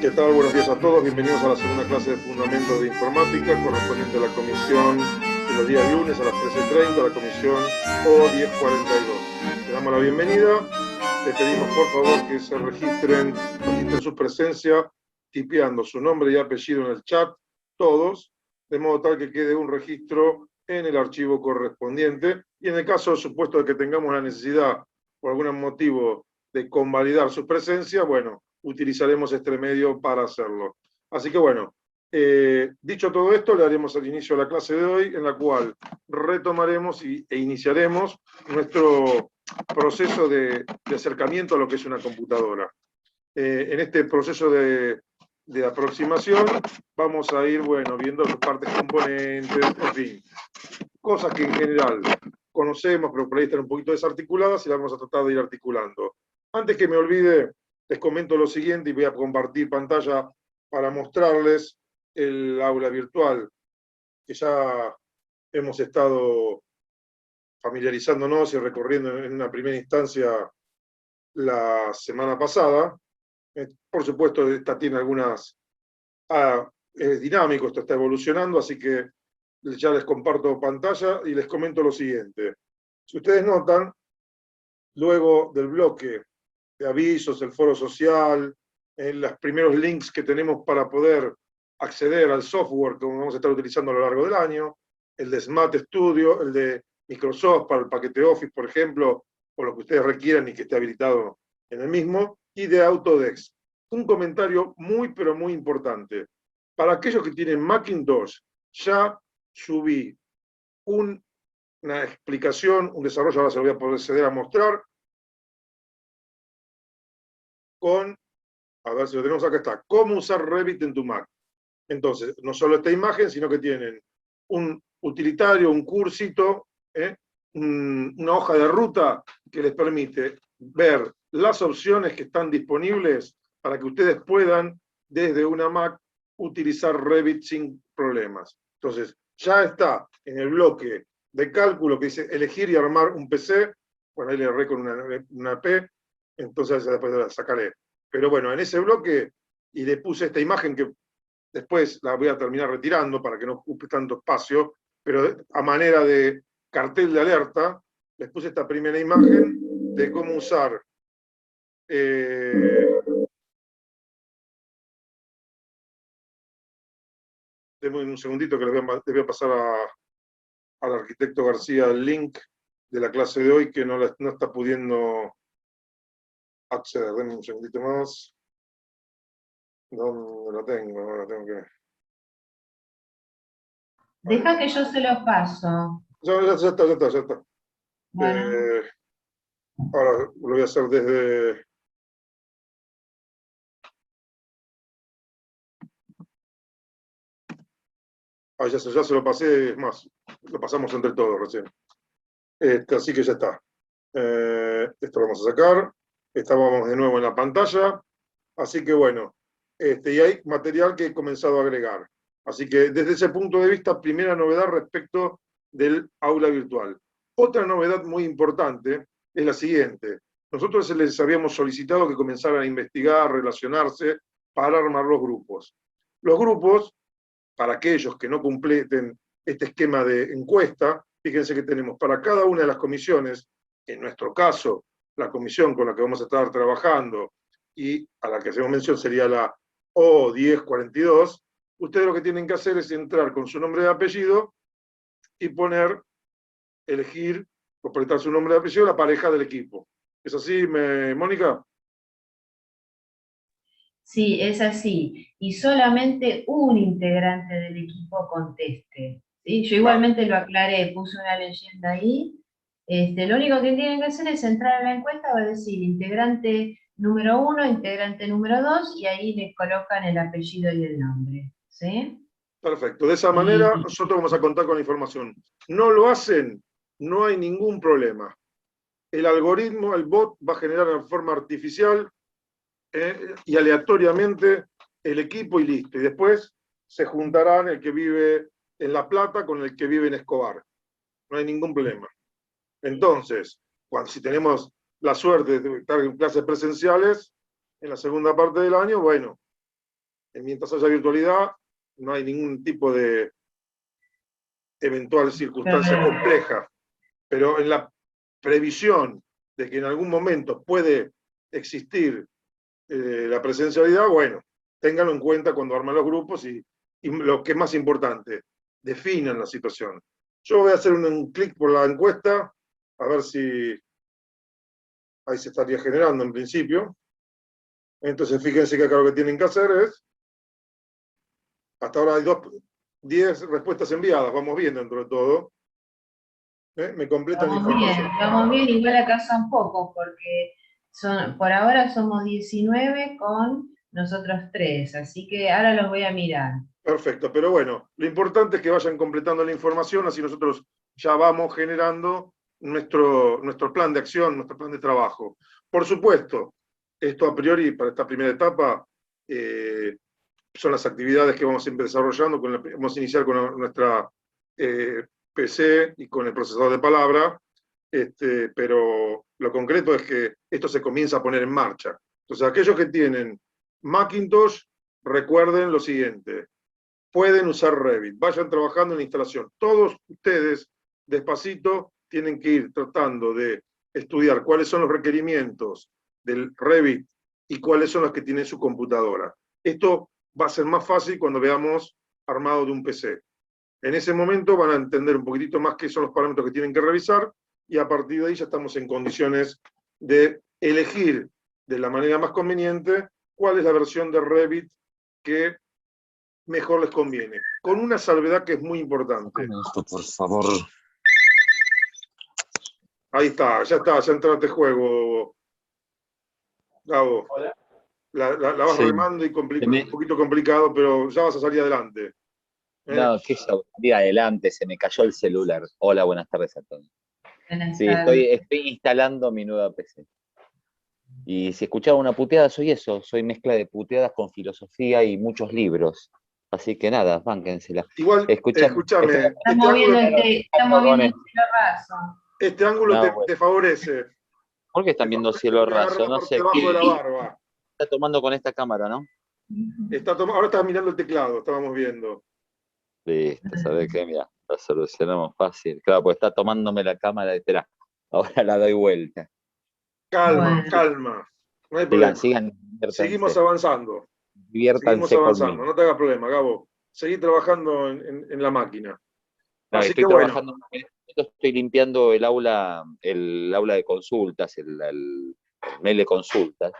¿Qué tal? Buenos días a todos. Bienvenidos a la segunda clase de Fundamentos de Informática, correspondiente a la comisión de los días lunes a las 13:30, la comisión O1042. Le damos la bienvenida. Le pedimos, por favor, que se registren su presencia, tipeando su nombre y apellido en el chat, todos, de modo tal que quede un registro en el archivo correspondiente. Y en el caso supuesto de que tengamos la necesidad, por algún motivo, de convalidar su presencia, bueno, utilizaremos este medio para hacerlo. Así que bueno, dicho todo esto, le daremos el inicio a la clase de hoy, en la cual retomaremos e iniciaremos nuestro proceso de acercamiento a lo que es una computadora. En este proceso de aproximación vamos a ir, bueno, viendo sus partes componentes, en fin, cosas que en general conocemos, pero por ahí están un poquito desarticuladas y las vamos a tratar de ir articulando. Antes que me olvide, les comento lo siguiente y voy a compartir pantalla para mostrarles el aula virtual que ya hemos estado familiarizándonos y recorriendo en una primera instancia la semana pasada. Por supuesto, esta tiene algunas... es dinámico, esto está evolucionando, así que ya les comparto pantalla y les comento lo siguiente. Si ustedes notan, luego del bloque de avisos, el foro social, en los primeros links que tenemos para poder acceder al software que vamos a estar utilizando a lo largo del año, el de Smart Studio, el de Microsoft para el paquete Office, por ejemplo, o lo que ustedes requieran y que esté habilitado en el mismo, y de Autodesk. Un comentario muy, pero muy importante. Para aquellos que tienen Macintosh, ya subí una explicación, un desarrollo, ahora se lo voy a proceder a mostrar, con, a ver si lo tenemos acá, está, cómo usar Revit en tu Mac. Entonces, no solo esta imagen, sino que tienen un utilitario, un cursito, una hoja de ruta que les permite ver las opciones que están disponibles para que ustedes puedan, desde una Mac, utilizar Revit sin problemas. Entonces, ya está en el bloque de cálculo que dice elegir y armar un PC, bueno, ahí le erré con una P, entonces después la sacaré. Pero bueno, en ese bloque, y le puse esta imagen que después la voy a terminar retirando para que no ocupe tanto espacio, pero a manera de cartel de alerta, les puse esta primera imagen de cómo usar denme un segundito que les voy a pasar al arquitecto García el link de la clase de hoy que no está pudiendo acceder. Denme un segundito más. ¿Dónde la tengo? Ahora tengo que... Deja que yo se los paso. Ya está. Bueno. Ahora lo voy a hacer desde... ya se lo pasé, es más, lo pasamos entre todos recién. Así que ya está. Esto lo vamos a sacar. Estábamos de nuevo en la pantalla. Así que bueno, y hay material que he comenzado a agregar. Así que desde ese punto de vista, primera novedad respecto del aula virtual. Otra novedad muy importante es la siguiente. Nosotros les habíamos solicitado que comenzaran a investigar, relacionarse, para armar los grupos. Los grupos, para aquellos que no completen este esquema de encuesta, fíjense que tenemos para cada una de las comisiones, en nuestro caso, la comisión con la que vamos a estar trabajando y a la que hacemos mención sería la O1042, ustedes lo que tienen que hacer es entrar con su nombre y apellido y poner, elegir, completar su nombre y apellido, la pareja del equipo. ¿Es así, Mónica? Sí, es así. Y solamente un integrante del equipo conteste. ¿Sí? Yo igualmente lo aclaré, puse una leyenda ahí. Lo único que tienen que hacer es entrar a la encuesta, va a decir integrante número 1, integrante número 2, y ahí les colocan el apellido y el nombre. ¿Sí? Perfecto. De esa manera nosotros vamos a contar con la información. No lo hacen, no hay ningún problema. El algoritmo, el bot, va a generar de forma artificial y aleatoriamente el equipo y listo. Y después se juntarán el que vive en La Plata con el que vive en Escobar. No hay ningún problema. Entonces, si tenemos la suerte de estar en clases presenciales, en la segunda parte del año, bueno, Mientras haya virtualidad, no hay ningún tipo de eventual circunstancia compleja. Pero en la previsión de que en algún momento puede existir la presencialidad, bueno, ténganlo en cuenta cuando arman los grupos y lo que es más importante, definan la situación. Yo voy a hacer un clic por la encuesta, a ver si ahí se estaría generando en principio. Entonces fíjense que acá lo que tienen que hacer es, hasta ahora hay 10 respuestas enviadas, vamos bien dentro de todo. Me completan la información. Vamos bien, igual acá son pocos, porque por ahora somos 19 con nosotros 3, así que ahora los voy a mirar. Perfecto, pero bueno, lo importante es que vayan completando la información, así nosotros ya vamos generando nuestro plan de acción, nuestro plan de trabajo. Por supuesto, esto a priori, para esta primera etapa, son las actividades que vamos a ir desarrollando, vamos a iniciar con nuestra PC y con el procesador de palabra, pero lo concreto es que esto se comienza a poner en marcha. Entonces, aquellos que tienen Macintosh, recuerden lo siguiente: pueden usar Revit, vayan trabajando en la instalación. Todos ustedes, despacito, tienen que ir tratando de estudiar cuáles son los requerimientos del Revit y cuáles son los que tiene su computadora. Esto va a ser más fácil cuando veamos armado de un PC. En ese momento van a entender un poquitito más qué son los parámetros que tienen que revisar, y a partir de ahí ya estamos en condiciones de elegir de la manera más conveniente cuál es la versión de Revit que mejor les conviene. Con una salvedad que es muy importante. Esto, por favor. Ahí está, ya entraste juego, Gabo. Hola. La vas Sí. remando y un poquito complicado, pero ya vas a salir adelante. No, que salir adelante, se me cayó el celular. Hola, buenas tardes a todos. Sí, estoy instalando mi nueva PC. Y si escuchaba una puteada, soy eso, soy mezcla de puteadas con filosofía y muchos libros. Así que nada, bánquensela. Igual, escúchame, estamos viendo el cielo raso. Este ángulo te favorece. ¿Por qué están viendo cielo raso? No sé. Debajo de la barba. Está tomando con esta cámara, ¿no? Ahora estás mirando el teclado, estábamos viendo. Listo, ¿sabés qué? Mira, lo solucionamos fácil. Claro, pues está tomándome la cámara de espera. Ahora la doy vuelta. Calma, calma. No hay problema. Sigan. Seguimos avanzando. Diviértanse conmigo. No te hagas problema, Gabo. Seguí trabajando en la máquina. No, así estoy que trabajando, estoy limpiando el aula de consultas, el mail de consultas.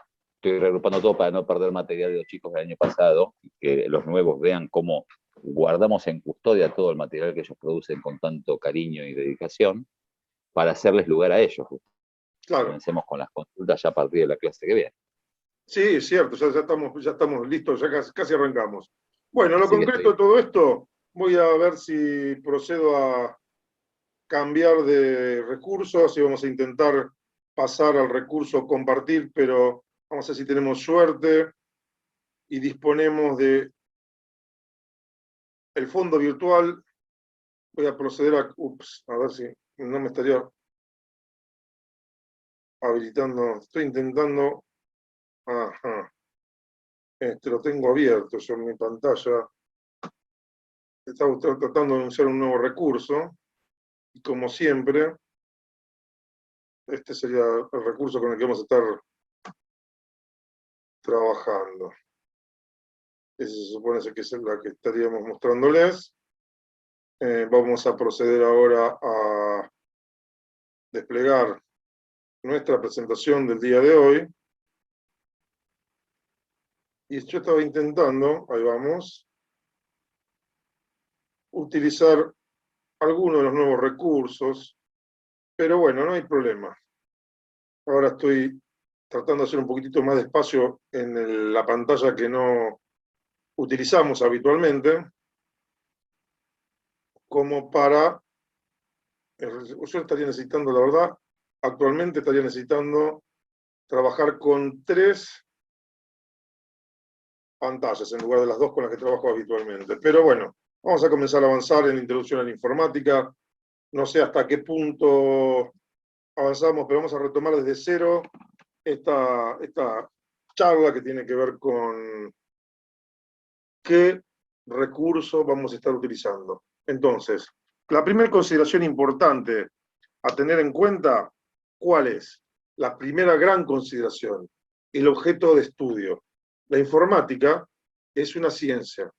Estoy reagrupando todo para no perder material de los chicos del año pasado, y que los nuevos vean cómo guardamos en custodia todo el material que ellos producen con tanto cariño y dedicación, para hacerles lugar a ellos. Claro. Comencemos con las consultas ya a partir de la clase que viene. Sí, es cierto, ya estamos listos, ya casi arrancamos. Bueno, lo concreto de todo esto, voy a ver si procedo a cambiar de recursos y vamos a intentar pasar al recurso compartir, pero vamos a ver si tenemos suerte y disponemos de el fondo virtual. Voy a proceder a ver si no me estaría habilitando, estoy intentando, ajá, lo tengo abierto yo en mi pantalla. Estaba tratando de anunciar un nuevo recurso, y como siempre, este sería el recurso con el que vamos a estar trabajando. Ese se supone que es la que estaríamos mostrándoles. Vamos a proceder ahora a desplegar nuestra presentación del día de hoy. Y yo estaba intentando, ahí vamos, utilizar algunos de los nuevos recursos, pero bueno, no hay problema. Ahora estoy tratando de hacer un poquitito más de espacio en la pantalla que no utilizamos habitualmente, como para, yo estaría necesitando, la verdad, actualmente estaría necesitando trabajar con 3 pantallas en lugar de las 2 con las que trabajo habitualmente. Pero bueno, vamos a comenzar a avanzar en la introducción a la informática. No sé hasta qué punto avanzamos, pero vamos a retomar desde cero esta charla que tiene que ver con qué recurso vamos a estar utilizando. Entonces, la primera consideración importante a tener en cuenta, ¿cuál es? La primera gran consideración, el objeto de estudio. La informática es una ciencia.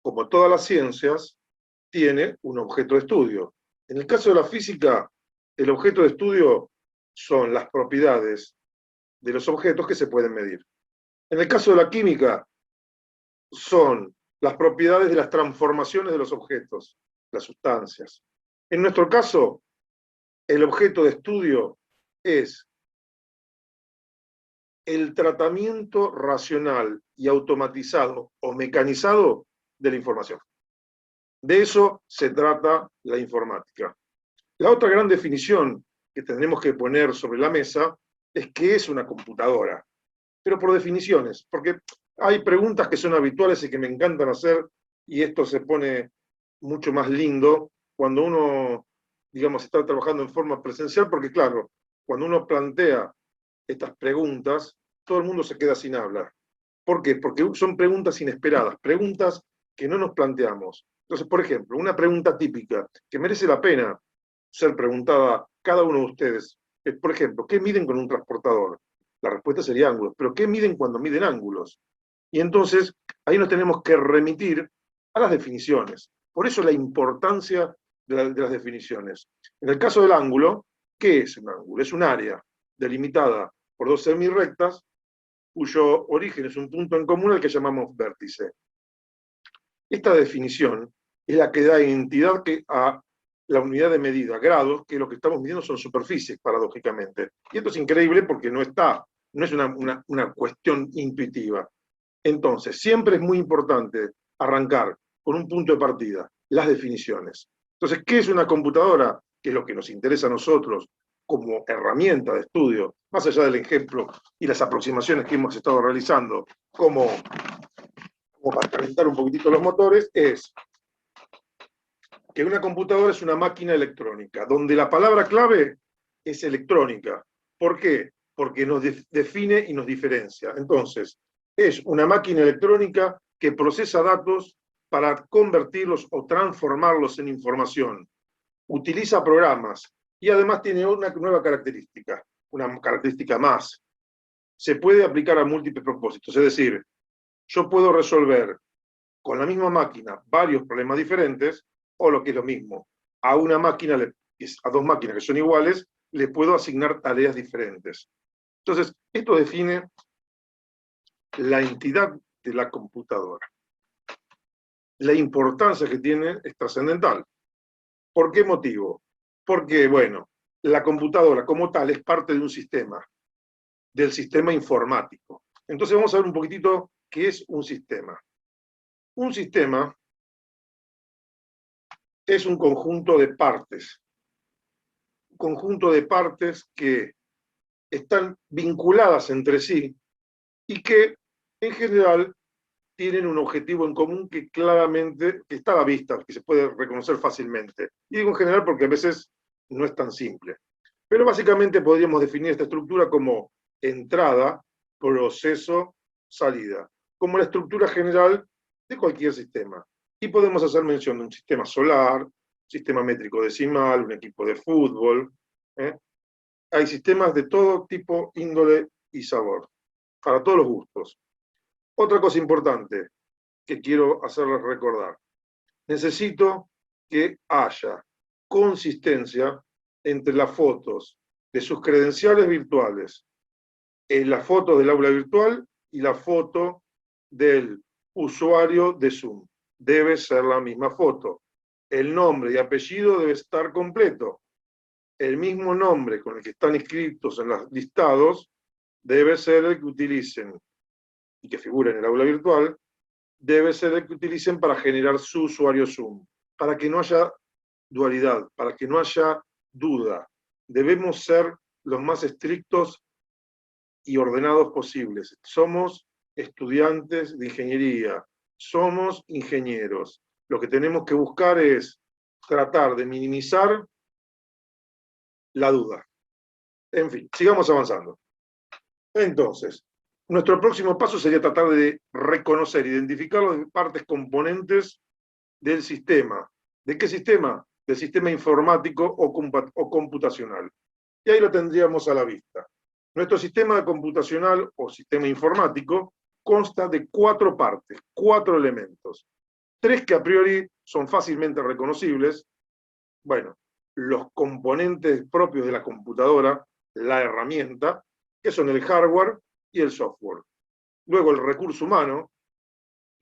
Como todas las ciencias, tiene un objeto de estudio. En el caso de la física, el objeto de estudio son las propiedades de los objetos que se pueden medir. En el caso de la química, son las propiedades de las transformaciones de los objetos, las sustancias. En nuestro caso, el objeto de estudio es el tratamiento racional y automatizado o mecanizado de la información. De eso se trata la informática. La otra gran definición que tendremos que poner sobre la mesa es qué es una computadora, pero por definiciones, porque hay preguntas que son habituales y que me encantan hacer, y esto se pone mucho más lindo cuando uno, digamos, está trabajando en forma presencial, porque claro, cuando uno plantea estas preguntas, todo el mundo se queda sin hablar. ¿Por qué? Porque son preguntas inesperadas, preguntas que no nos planteamos. Entonces, por ejemplo, una pregunta típica que merece la pena ser preguntada a cada uno de ustedes es, por ejemplo, ¿qué miden con un transportador? La respuesta sería ángulos, pero ¿qué miden cuando miden ángulos? Y entonces, ahí nos tenemos que remitir a las definiciones. Por eso la importancia de las definiciones. En el caso del ángulo, ¿qué es un ángulo? Es un área delimitada por dos semirrectas, cuyo origen es un punto en común al que llamamos vértice. Esta definición es la que da identidad a la unidad de medida, grados, que lo que estamos midiendo son superficies, paradójicamente. Y esto es increíble porque no es una cuestión intuitiva. Entonces, siempre es muy importante arrancar con un punto de partida, las definiciones. Entonces, ¿qué es una computadora? Que es lo que nos interesa a nosotros como herramienta de estudio, más allá del ejemplo y las aproximaciones que hemos estado realizando, como para calentar un poquitito los motores, es que una computadora es una máquina electrónica, donde la palabra clave es electrónica. ¿Por qué? Porque nos define y nos diferencia. Entonces, es una máquina electrónica que procesa datos para convertirlos o transformarlos en información. Utiliza programas y además tiene una nueva característica, una característica más. Se puede aplicar a múltiples propósitos, es decir, yo puedo resolver con la misma máquina varios problemas diferentes, o lo que es lo mismo, a una máquina, a dos máquinas que son iguales, le puedo asignar tareas diferentes. Entonces, esto define la entidad de la computadora. La importancia que tiene es trascendental. ¿Por qué motivo? Porque, bueno, la computadora como tal es parte de un sistema, del sistema informático. Entonces vamos a ver un poquitito qué es un sistema. Un sistema es un conjunto de partes. Un conjunto de partes que están vinculadas entre sí y que, en general, tienen un objetivo en común que claramente, que está a la vista, que se puede reconocer fácilmente. Y digo en general porque a veces no es tan simple. Pero básicamente podríamos definir esta estructura como entrada, proceso, salida, como la estructura general de cualquier sistema. Y podemos hacer mención de un sistema solar, sistema métrico decimal, un equipo de fútbol. Hay sistemas de todo tipo, índole y sabor, para todos los gustos. Otra cosa importante que quiero hacerles recordar. Necesito que haya consistencia entre las fotos de sus credenciales virtuales, en la foto del aula virtual y la foto del usuario de Zoom. Debe ser la misma foto. El nombre y apellido debe estar completo. El mismo nombre con el que están inscritos en los listados debe ser el que utilicen y que figure en el aula virtual, debe ser el que utilicen para generar su usuario Zoom, para que no haya dualidad, para que no haya duda. Debemos ser los más estrictos y ordenados posibles. Somos estudiantes de ingeniería, somos ingenieros. Lo que tenemos que buscar es tratar de minimizar la duda. En fin, sigamos avanzando. Entonces, Nuestro próximo paso sería tratar de reconocer, identificar las partes componentes del sistema. ¿De qué sistema? Del sistema informático o computacional. Y ahí lo tendríamos a la vista. Nuestro sistema computacional o sistema informático consta de 4 partes, 4 elementos. 3 que a priori son fácilmente reconocibles. Bueno, los componentes propios de la computadora, la herramienta, que son el hardware y el software. Luego el recurso humano,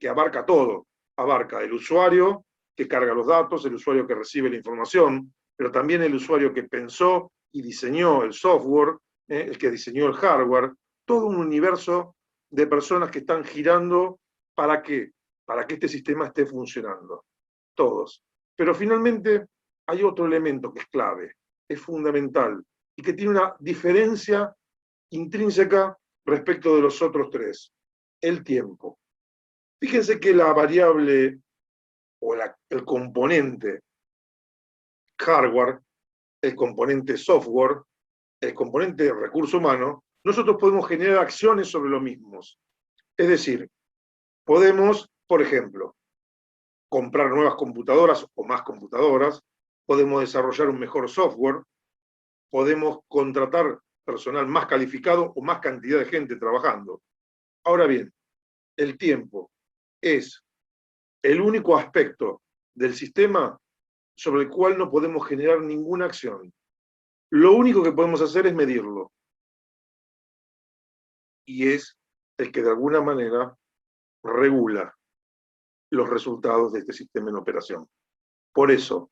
que abarca todo. Abarca el usuario que carga los datos, el usuario que recibe la información, pero también el usuario que pensó y diseñó el software, el que diseñó el hardware, todo un universo de personas que están girando ¿para qué? Para que este sistema esté funcionando. Todos. Pero finalmente hay otro elemento que es clave, es fundamental, y que tiene una diferencia intrínseca respecto de los otros 3, el tiempo. Fíjense que la variable o el componente hardware, el componente software, el componente recurso humano, nosotros podemos generar acciones sobre los mismos. Es decir, podemos, por ejemplo, comprar nuevas computadoras o más computadoras, podemos desarrollar un mejor software, podemos contratar personal más calificado o más cantidad de gente trabajando. Ahora bien, el tiempo es el único aspecto del sistema sobre el cual no podemos generar ninguna acción. Lo único que podemos hacer es medirlo. Y es el que de alguna manera regula los resultados de este sistema en operación. Por eso,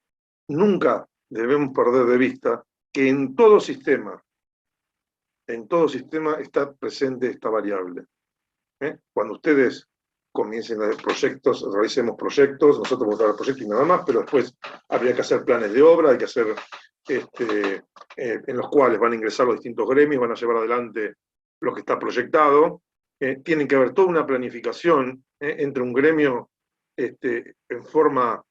nunca debemos perder de vista que en todo sistema está presente esta variable. Cuando ustedes comiencen a hacer proyectos, realicemos proyectos, nosotros vamos a dar proyectos y nada más, pero después habría que hacer planes de obra, hay que hacer, en los cuales van a ingresar los distintos gremios, van a llevar adelante lo que está proyectado, tienen que haber toda una planificación entre un gremio en forma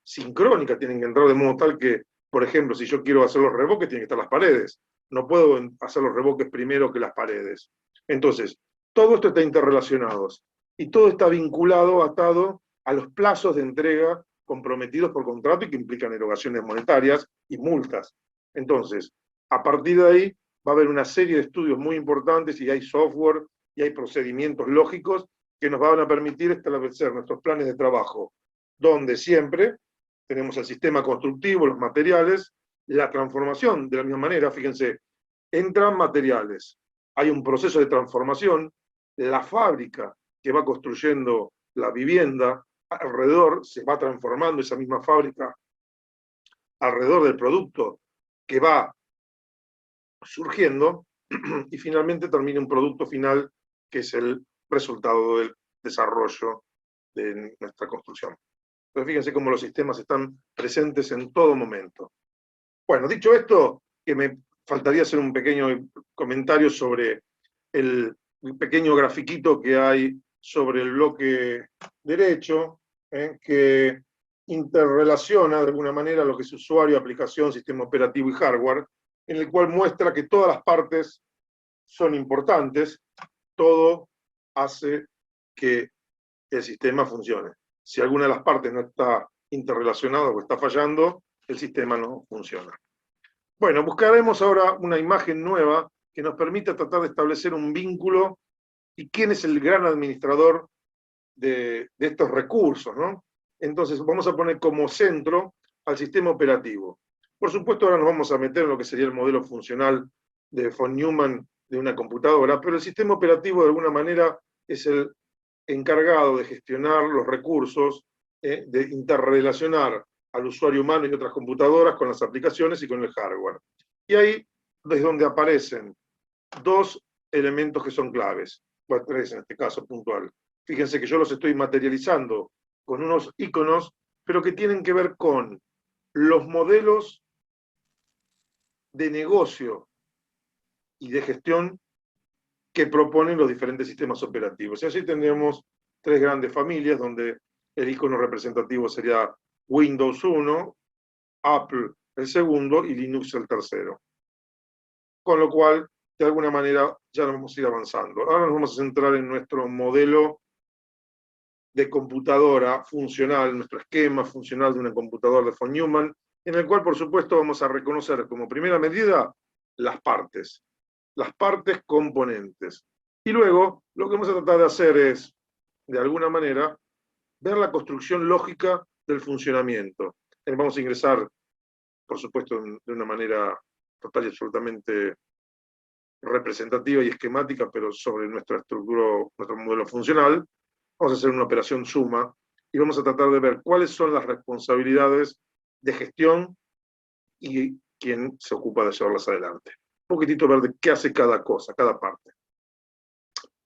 sincrónica, tienen que entrar de modo tal que, por ejemplo, si yo quiero hacer los revoques, tienen que estar las paredes, no puedo hacer los revoques primero que las paredes. Entonces, todo esto está interrelacionado y todo está vinculado, atado a los plazos de entrega comprometidos por contrato y que implican erogaciones monetarias y multas. Entonces, a partir de ahí va a haber una serie de estudios muy importantes y hay software y hay procedimientos lógicos que nos van a permitir establecer nuestros planes de trabajo, donde siempre tenemos el sistema constructivo, los materiales, la transformación, de la misma manera, fíjense, entran materiales, hay un proceso de transformación, la fábrica que va construyendo la vivienda, alrededor se va transformando esa misma fábrica, alrededor del producto que va surgiendo, y finalmente termina un producto final que es el resultado del desarrollo de nuestra construcción. Entonces fíjense cómo los sistemas están presentes en todo momento. Bueno, dicho esto, que me faltaría hacer un pequeño comentario sobre el pequeño grafiquito que hay sobre el bloque derecho, que interrelaciona de alguna manera lo que es usuario, aplicación, sistema operativo y hardware, en el cual muestra que todas las partes son importantes, todo hace que el sistema funcione. Si alguna de las partes no está interrelacionada o está fallando, el sistema no funciona. Bueno, buscaremos ahora una imagen nueva que nos permita tratar de establecer un vínculo y quién es el gran administrador de estos recursos, ¿no? Entonces vamos a poner como centro al sistema operativo. Por supuesto ahora nos vamos a meter en lo que sería el modelo funcional de von Neumann de una computadora, pero el sistema operativo de alguna manera es el encargado de gestionar los recursos, de interrelacionar al usuario humano y otras computadoras con las aplicaciones y con el hardware. Y ahí es donde aparecen 2 elementos que son claves, o 3 en este caso puntual. Fíjense que yo los estoy materializando con unos iconos, pero que tienen que ver con los modelos de negocio y de gestión que proponen los diferentes sistemas operativos. Y así tendríamos 3 grandes familias, donde el icono representativo sería Windows 1, Apple el segundo y Linux el tercero. Con lo cual, de alguna manera, ya nos vamos a ir avanzando. Ahora nos vamos a centrar en nuestro modelo de computadora funcional, nuestro esquema funcional de una computadora de von Neumann, en el cual, por supuesto, vamos a reconocer como primera medida las partes componentes. Y luego, lo que vamos a tratar de hacer es, de alguna manera, ver la construcción lógica del funcionamiento. Vamos a ingresar, por supuesto, de una manera total y absolutamente representativa y esquemática, pero sobre nuestra estructura, nuestro modelo funcional. Vamos a hacer una operación suma y vamos a tratar de ver cuáles son las responsabilidades de gestión y quién se ocupa de llevarlas adelante. Un poquitito ver de qué hace cada cosa, cada parte.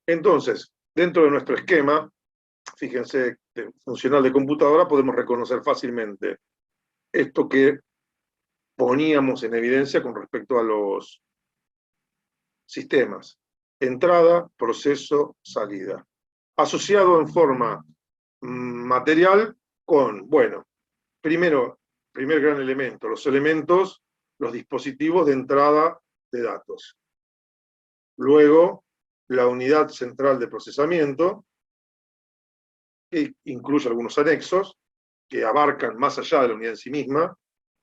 Entonces, dentro de nuestro esquema, fíjense, funcional de computadora, podemos reconocer fácilmente esto que poníamos en evidencia con respecto a los sistemas. Entrada, proceso, salida. Asociado en forma material con, bueno, primer gran elemento, los elementos, los dispositivos de entrada de datos. Luego, la unidad central de procesamiento, que incluye algunos anexos, que abarcan más allá de la unidad en sí misma,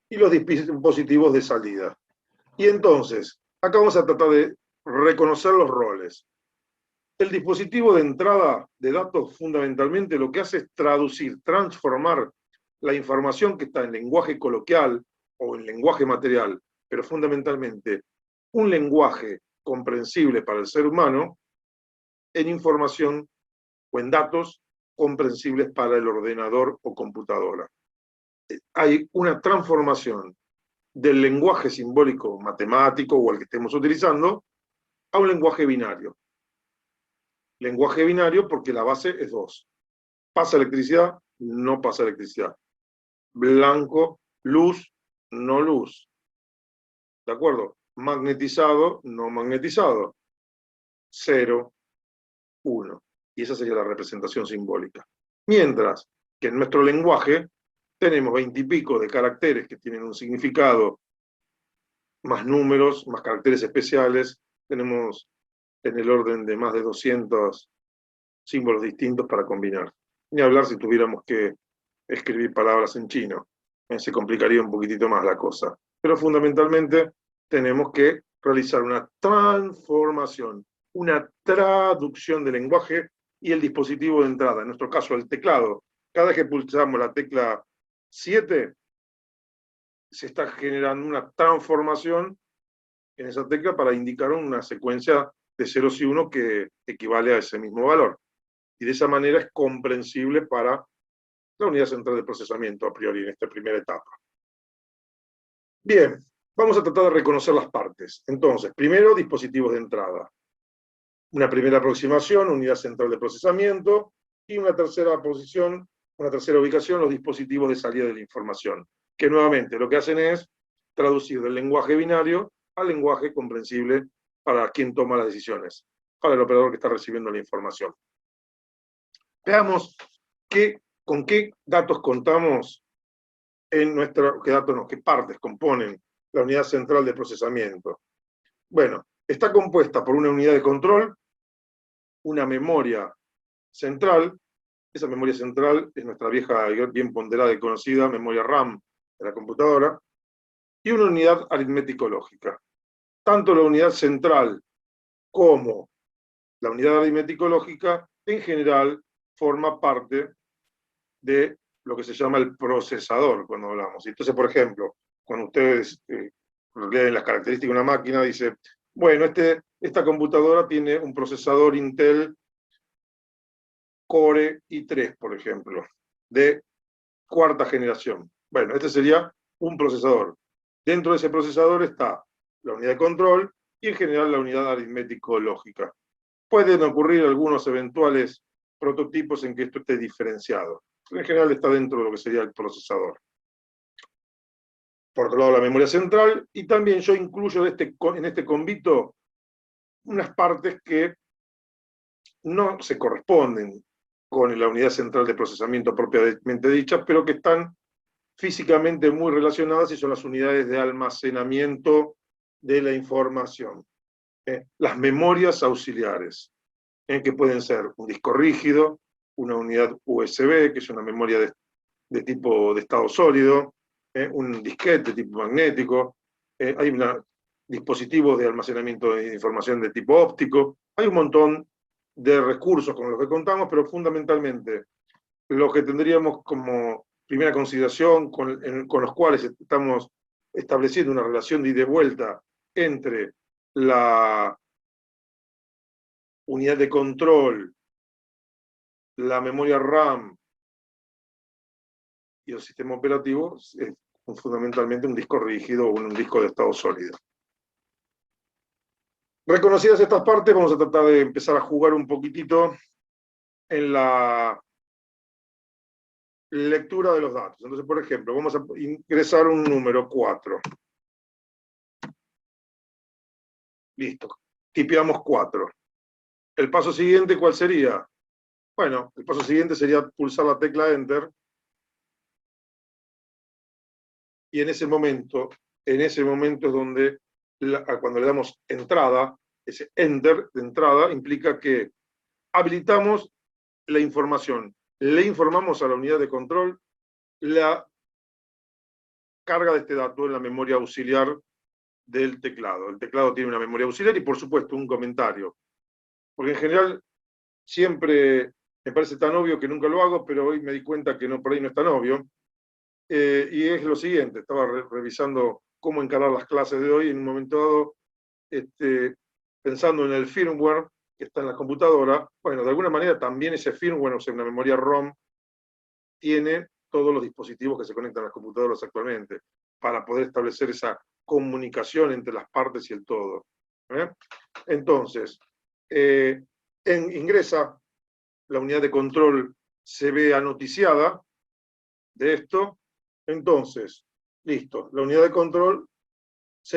y los dispositivos de salida. Y entonces, acá vamos a tratar de reconocer los roles. El dispositivo de entrada de datos fundamentalmente lo que hace es traducir, transformar la información que está en lenguaje coloquial o en lenguaje material, pero fundamentalmente un lenguaje comprensible para el ser humano, en información o en datos comprensibles para el ordenador o computadora. Hay una transformación del lenguaje simbólico matemático o el que estemos utilizando a un lenguaje binario. Lenguaje binario porque la base es 2. Pasa electricidad, no pasa electricidad. Blanco, luz, no luz. ¿De acuerdo? Magnetizado, no magnetizado. 0, 1. Y esa sería la representación simbólica. Mientras que en nuestro lenguaje tenemos 20 y pico de caracteres que tienen un significado, más números, más caracteres especiales, tenemos en el orden de más de 200 símbolos distintos para combinar. Ni hablar si tuviéramos que escribir palabras en chino. Se complicaría un poquitito más la cosa. Pero fundamentalmente tenemos que realizar una transformación, una traducción del lenguaje y el dispositivo de entrada. En nuestro caso, el teclado. Cada vez que pulsamos la tecla 7, se está generando una transformación en esa tecla para indicar una secuencia de ceros y unos que equivale a ese mismo valor. Y de esa manera es comprensible para la unidad central de procesamiento a priori en esta primera etapa. Bien, vamos a tratar de reconocer las partes. Entonces, primero, dispositivos de entrada. Una primera aproximación, unidad central de procesamiento, y una tercera posición, una tercera ubicación, los dispositivos de salida de la información, que nuevamente lo que hacen es traducir del lenguaje binario al lenguaje comprensible para quien toma las decisiones, para el operador que está recibiendo la información. Veamos con qué datos contamos en qué partes componen la unidad central de procesamiento. Bueno, está compuesta por una unidad de control, una memoria central. Esa memoria central es nuestra vieja, bien ponderada y conocida memoria RAM de la computadora, y una unidad aritmético-lógica. Tanto la unidad central como la unidad aritmético-lógica, en general, forma parte de lo que se llama el procesador cuando hablamos. Entonces, por ejemplo, cuando ustedes leen las características de una máquina, dice, bueno, esta computadora tiene un procesador Intel Core i3, por ejemplo, de 4ª generación. Bueno, este sería un procesador. Dentro de ese procesador está la unidad de control y en general la unidad aritmético-lógica. Pueden ocurrir algunos eventuales prototipos en que esto esté diferenciado. En general está dentro de lo que sería el procesador. Por otro lado, la memoria central, y también yo incluyo en este convito unas partes que no se corresponden con la unidad central de procesamiento propiamente dicha, pero que están físicamente muy relacionadas y son las unidades de almacenamiento de la información. las memorias auxiliares, que pueden ser un disco rígido, una unidad USB, que es una memoria de tipo de estado sólido, un disquete de tipo magnético, hay dispositivos de almacenamiento de información de tipo óptico, hay un montón de recursos con los que contamos, pero fundamentalmente lo que tendríamos como primera consideración con los cuales estamos estableciendo una relación de ida y vuelta entre la unidad de control, la memoria RAM y el sistema operativo, es fundamentalmente un disco rígido o un disco de estado sólido. Reconocidas estas partes, vamos a tratar de empezar a jugar un poquitito en la lectura de los datos. Entonces, por ejemplo, vamos a ingresar un número 4. Listo. Tipeamos 4. El paso siguiente, ¿cuál sería? Bueno, el paso siguiente sería pulsar la tecla Enter. Y en ese momento es donde, cuando le damos entrada, ese Enter de entrada implica que habilitamos la información. Le informamos a la unidad de control la carga de este dato en la memoria auxiliar del teclado. El teclado tiene una memoria auxiliar y, por supuesto, un comentario. Porque en general siempre me parece tan obvio que nunca lo hago, pero hoy me di cuenta que por ahí no es tan obvio. Y es lo siguiente, estaba revisando cómo encarar las clases de hoy, en un momento dado, pensando en el firmware que está en la computadora. Bueno, de alguna manera también ese firmware, o sea, una memoria ROM, tiene todos los dispositivos que se conectan a las computadoras actualmente, para poder establecer esa comunicación entre las partes y el todo. Entonces, ingresa, la unidad de control se ve anoticiada de esto. Entonces, listo, la unidad de control es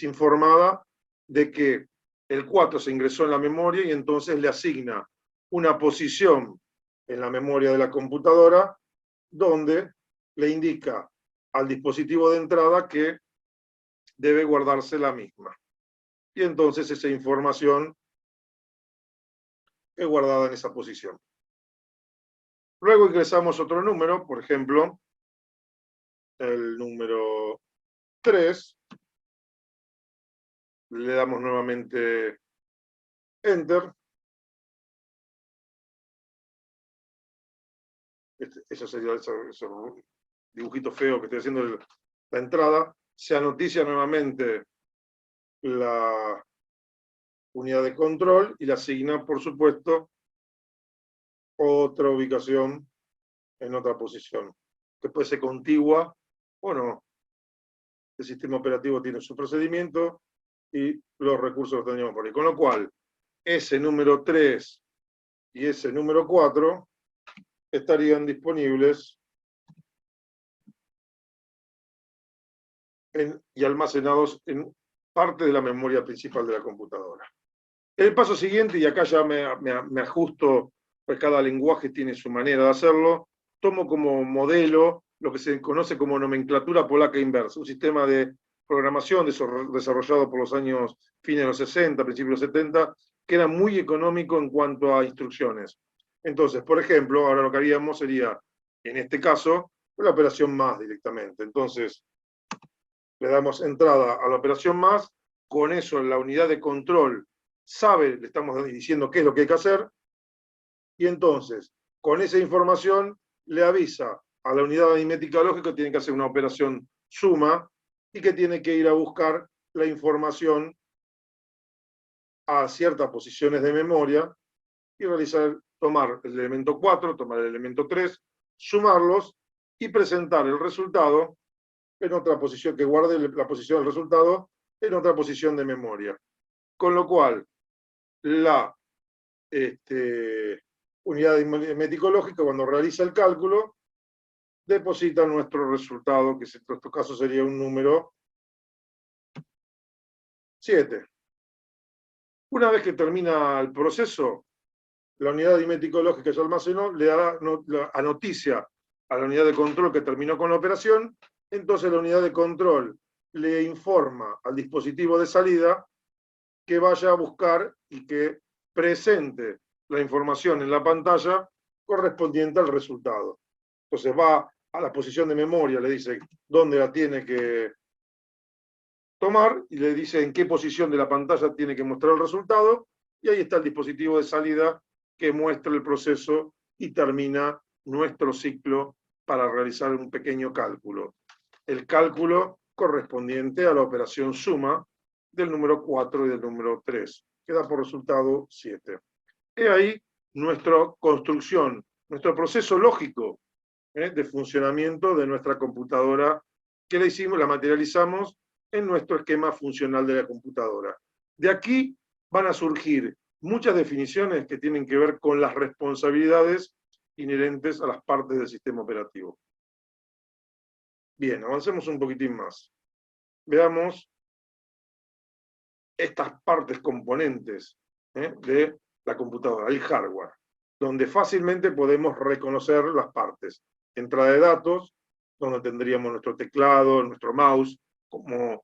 informada de que el 4 se ingresó en la memoria y entonces le asigna una posición en la memoria de la computadora donde le indica al dispositivo de entrada que debe guardarse la misma. Y entonces esa información es guardada en esa posición. Luego ingresamos otro número, por ejemplo, el número 3, le damos nuevamente Enter. Eso sería ese dibujito feo que estoy haciendo, la entrada. Se anoticia nuevamente la unidad de control y le asigna, por supuesto, otra ubicación en otra posición, que puede ser contigua o no. El sistema operativo tiene su procedimiento y los recursos los tendríamos por ahí. Con lo cual, ese número 3 y ese número 4 estarían disponibles y almacenados en parte de la memoria principal de la computadora. El paso siguiente, y acá ya me ajusto, pues cada lenguaje tiene su manera de hacerlo, tomo como modelo lo que se conoce como nomenclatura polaca inversa, un sistema de programación desarrollado por los años fines de los 60, principios de los 70, que era muy económico en cuanto a instrucciones. Entonces, por ejemplo, ahora lo que haríamos sería, en este caso, la operación más directamente. Entonces, le damos entrada a la operación más, con eso la unidad de control sabe, le estamos diciendo qué es lo que hay que hacer, y entonces, con esa información, le avisa a la unidad aritmética lógica que tiene que hacer una operación suma, y que tiene que ir a buscar la información a ciertas posiciones de memoria, y tomar el elemento 4, tomar el elemento 3, sumarlos, y presentar el resultado en otra posición, que guarde la posición del resultado en otra posición de memoria. Con lo cual, la unidad aritmético lógica, cuando realiza el cálculo, deposita nuestro resultado, que en este caso sería un número 7. Una vez que termina el proceso, la unidad aritmético lógica ya almacenó, le da noticia a la unidad de control que terminó con la operación. Entonces la unidad de control le informa al dispositivo de salida que vaya a buscar y que presente la información en la pantalla correspondiente al resultado. Entonces va a la posición de memoria, le dice dónde la tiene que tomar y le dice en qué posición de la pantalla tiene que mostrar el resultado, y ahí está el dispositivo de salida que muestra el proceso y termina nuestro ciclo para realizar un pequeño cálculo. El cálculo correspondiente a la operación suma del número 4 y del número 3, que da por resultado 7. He ahí nuestra construcción, nuestro proceso lógico de funcionamiento de nuestra computadora, que la hicimos, la materializamos en nuestro esquema funcional de la computadora. De aquí van a surgir muchas definiciones que tienen que ver con las responsabilidades inherentes a las partes del sistema operativo. Bien, avancemos un poquitín más. Veamos estas partes componentes de la computadora, el hardware, donde fácilmente podemos reconocer las partes. Entrada de datos, donde tendríamos nuestro teclado, nuestro mouse, como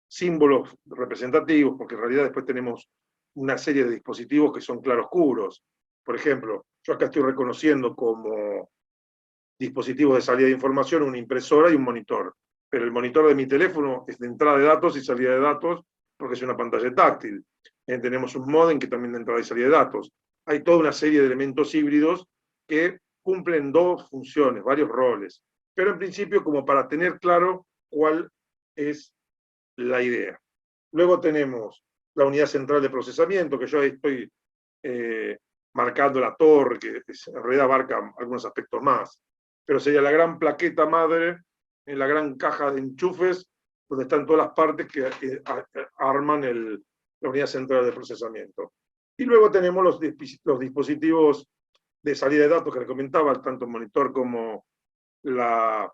símbolos representativos, porque en realidad después tenemos una serie de dispositivos que son claroscuros. Por ejemplo, yo acá estoy reconociendo como dispositivos de salida de información una impresora y un monitor, pero el monitor de mi teléfono es de entrada de datos y salida de datos porque es una pantalla táctil. Tenemos un módem que también de entrada y salida de datos. Hay toda una serie de elementos híbridos que cumplen dos funciones, varios roles, pero en principio como para tener claro cuál es la idea. Luego tenemos la unidad central de procesamiento, que yo ahí estoy marcando la torre, que en realidad abarca algunos aspectos más, pero sería la gran plaqueta madre, en la gran caja de enchufes, donde están todas las partes que arman la unidad central de procesamiento. Y luego tenemos los dispositivos de salida de datos que le comentaba, tanto el monitor como la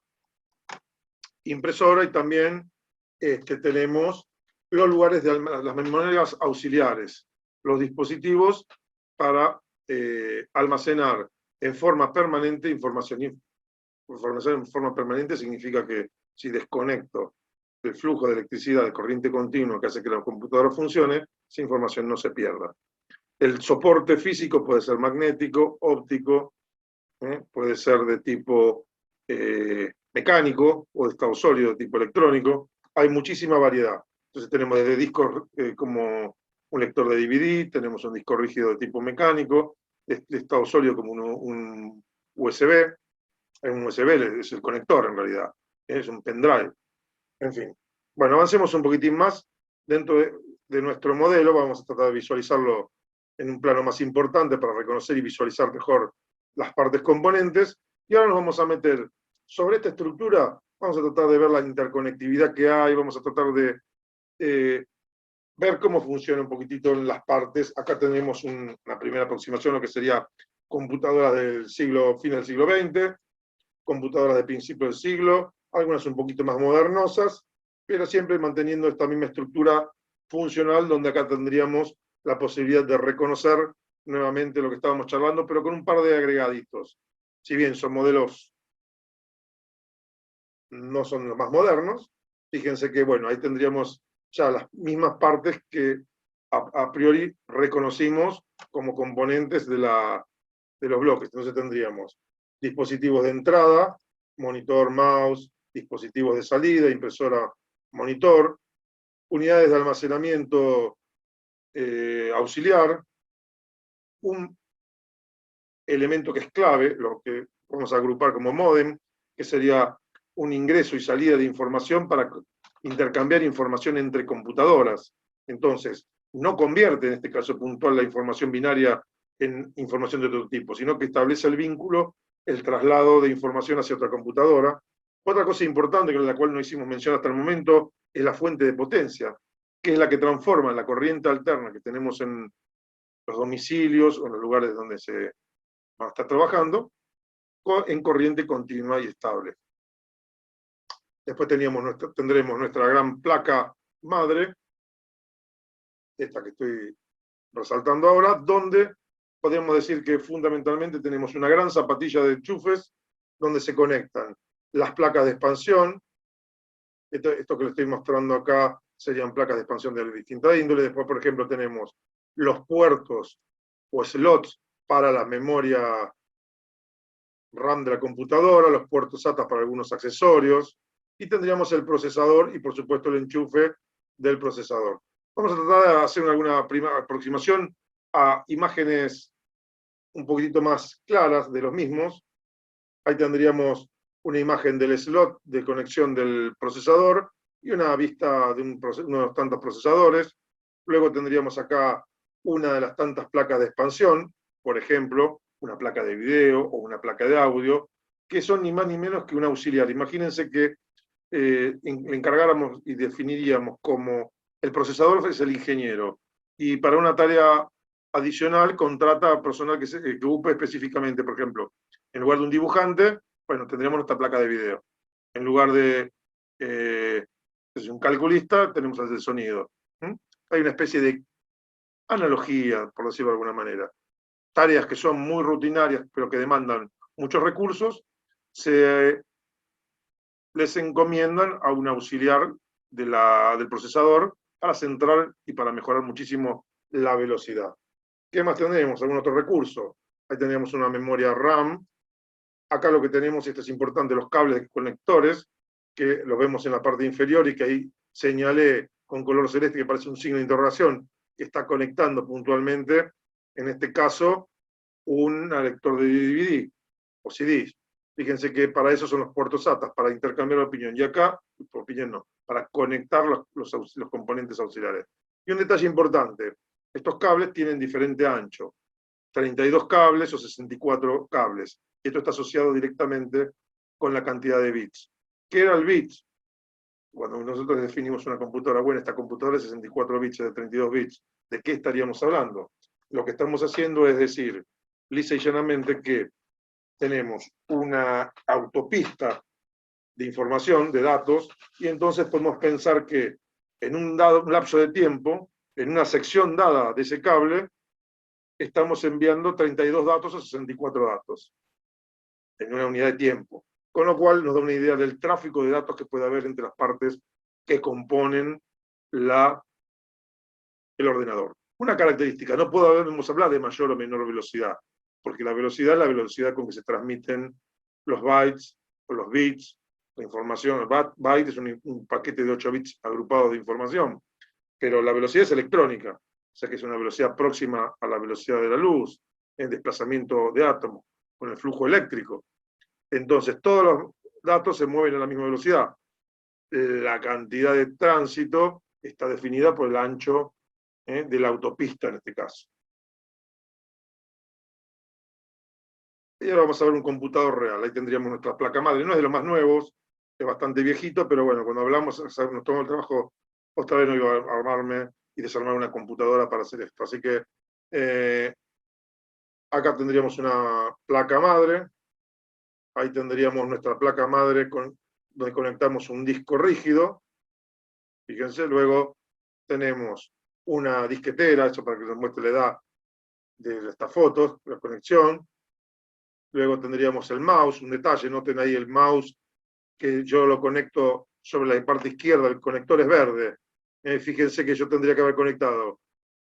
impresora, y también tenemos los lugares de las memorias auxiliares, los dispositivos para almacenar en forma permanente información. En forma permanente significa que si desconecto el flujo de electricidad de corriente continua que hace que la computadora funcione, esa información no se pierda. El soporte físico puede ser magnético, óptico, puede ser de tipo mecánico o de estado sólido, de tipo electrónico. Hay muchísima variedad. Entonces tenemos desde discos como un lector de DVD, tenemos un disco rígido de tipo mecánico, de estado sólido como un USB. Un USB es el conector en realidad, es un pendrive. En fin. Bueno, avancemos un poquitín más. Dentro de nuestro modelo vamos a tratar de visualizarlo en un plano más importante para reconocer y visualizar mejor las partes componentes. Y ahora nos vamos a meter sobre esta estructura, vamos a tratar de ver la interconectividad que hay, vamos a tratar de ver cómo funciona un poquitito en las partes. Acá tenemos una primera aproximación, lo que sería computadoras del fin del siglo XX, computadoras de principio del siglo, algunas un poquito más modernosas, pero siempre manteniendo esta misma estructura funcional, donde acá tendríamos la posibilidad de reconocer nuevamente lo que estábamos charlando, pero con un par de agregaditos. Si bien son modelos, no son los más modernos, fíjense que, bueno, ahí tendríamos ya las mismas partes que a priori reconocimos como componentes de los bloques. Entonces tendríamos dispositivos de entrada, monitor, mouse, dispositivos de salida, impresora, monitor, unidades de almacenamiento auxiliar, un elemento que es clave, lo que vamos a agrupar como módem, que sería un ingreso y salida de información para intercambiar información entre computadoras. Entonces, no convierte en este caso puntual la información binaria en información de otro tipo, sino que establece el vínculo, el traslado de información hacia otra computadora. Otra cosa importante, con la cual no hicimos mención hasta el momento, es la fuente de potencia, que es la que transforma la corriente alterna que tenemos en los domicilios o en los lugares donde se va a estar trabajando, en corriente continua y estable. Después tendremos nuestra gran placa madre, esta que estoy resaltando ahora, donde podemos decir que fundamentalmente tenemos una gran zapatilla de enchufes donde se conectan las placas de expansión. Esto que le estoy mostrando acá serían placas de expansión de distinta índole. Después, por ejemplo, tenemos los puertos o slots para la memoria RAM de la computadora, los puertos SATA para algunos accesorios, y tendríamos el procesador y, por supuesto, el enchufe del procesador. Vamos a tratar de hacer alguna aproximación a imágenes un poquitito más claras de los mismos. Ahí tendríamos una imagen del slot de conexión del procesador y una vista de unos tantos procesadores. Luego tendríamos acá una de las tantas placas de expansión, por ejemplo, una placa de video o una placa de audio, que son ni más ni menos que un auxiliar. Imagínense que le encargáramos y definiríamos como el procesador es el ingeniero, y para una tarea adicional contrata a personal que ocupe específicamente, por ejemplo, en lugar de un dibujante, bueno, tendríamos nuestra placa de video. En lugar de un calculista, tenemos el de sonido. Hay una especie de analogía, por decirlo de alguna manera. Tareas que son muy rutinarias, pero que demandan muchos recursos, se les encomiendan a un auxiliar del procesador para centrar y para mejorar muchísimo la velocidad. ¿Qué más tenemos? ¿Algún otro recurso? Ahí tenemos una memoria RAM. Acá lo que tenemos, esto es importante, los cables conectores, que los vemos en la parte inferior y que ahí señalé con color celeste que parece un signo de interrogación, que está conectando puntualmente, en este caso, un lector de DVD o CDs. Fíjense que para eso son los puertos SATA, para intercambiar opinión. Y acá, opinión no, para conectar los componentes auxiliares. Y un detalle importante, estos cables tienen diferente ancho, 32 cables o 64 cables. Esto está asociado directamente con la cantidad de bits. ¿Qué era el bit? Cuando nosotros definimos una computadora, bueno, esta computadora es 64 bits, de 32 bits. ¿De qué estaríamos hablando? Lo que estamos haciendo es decir, lisa y llanamente, que tenemos una autopista de información, de datos, y entonces podemos pensar que en un lapso de tiempo, en una sección dada de ese cable, estamos enviando 32 datos o 64 datos en una unidad de tiempo. Con lo cual nos da una idea del tráfico de datos que puede haber entre las partes que componen el ordenador. Una característica, no podemos hablar de mayor o menor velocidad, porque la velocidad es la velocidad con que se transmiten los bytes o los bits, la información. El byte es un paquete de 8 bits agrupados de información, pero la velocidad es electrónica, o sea que es una velocidad próxima a la velocidad de la luz, en desplazamiento de átomos, con el flujo eléctrico. Entonces, todos los datos se mueven a la misma velocidad. La cantidad de tránsito está definida por el ancho de la autopista en este caso. Y ahora vamos a ver un computador real. Ahí tendríamos nuestra placa madre. No es de los más nuevos, es bastante viejito, pero bueno, cuando hablamos, nos tomamos el trabajo, otra vez no iba a armarme y desarmar una computadora para hacer esto. Así que acá tendríamos una placa madre. Ahí tendríamos nuestra placa madre donde conectamos un disco rígido. Fíjense, luego tenemos una disquetera, eso para que les muestre la edad de estas fotos, la conexión. Luego tendríamos el mouse, un detalle, noten ahí el mouse, que yo lo conecto sobre la parte izquierda, el conector es verde. Fíjense que yo tendría que haber conectado,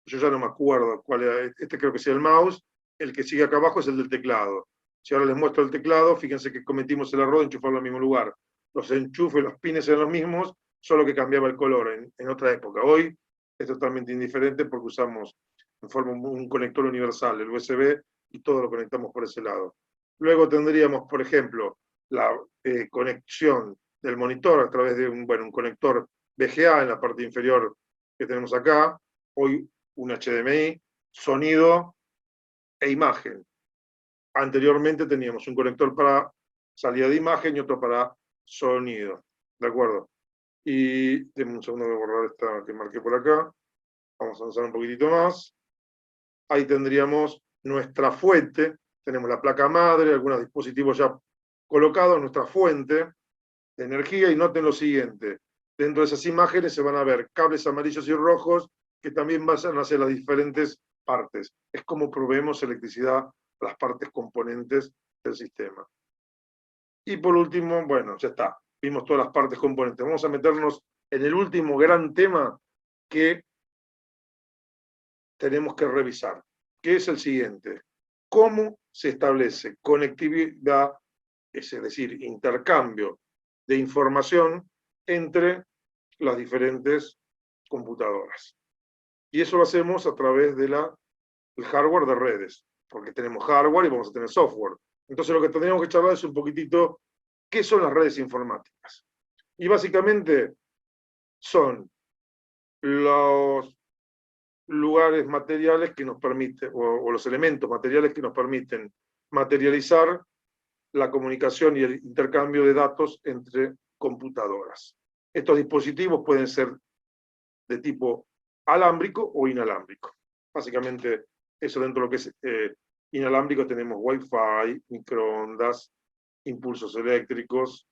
yo ya no me acuerdo cuál era, este creo que sea el mouse, el que sigue acá abajo es el del teclado. Si ahora les muestro el teclado, fíjense que cometimos el error de enchufarlo al mismo lugar. Los enchufes, los pines eran los mismos, solo que cambiaba el color en otra época. Hoy es totalmente indiferente porque usamos en forma un conector universal, el USB, y todo lo conectamos por ese lado. Luego tendríamos, por ejemplo, la conexión del monitor a través de un conector VGA en la parte inferior que tenemos acá, hoy un HDMI, sonido e imagen. Anteriormente teníamos un conector para salida de imagen y otro para sonido, ¿de acuerdo? Y denme un segundo de borrar esta que marqué por acá. Vamos a avanzar un poquitito más. Ahí tendríamos nuestra fuente, tenemos la placa madre, algunos dispositivos ya colocados, nuestra fuente de energía, y noten lo siguiente, dentro de esas imágenes se van a ver cables amarillos y rojos que también van hacia las diferentes partes. Es como proveemos electricidad a las partes componentes del sistema. Y por último, bueno, ya está, vimos todas las partes componentes. Vamos a meternos en el último gran tema que tenemos que revisar, que es el siguiente. ¿Cómo se establece conectividad, es decir, intercambio de información entre las diferentes computadoras? Y eso lo hacemos a través del hardware de redes, porque tenemos hardware y vamos a tener software. Entonces lo que tendríamos que charlar es un poquitito qué son las redes informáticas. Y básicamente son los lugares materiales que nos permiten, o los elementos materiales que nos permiten materializar la comunicación y el intercambio de datos entre computadoras. Estos dispositivos pueden ser de tipo alámbrico o inalámbrico. Básicamente, eso dentro de lo que es inalámbrico tenemos Wi-Fi, microondas, impulsos eléctricos,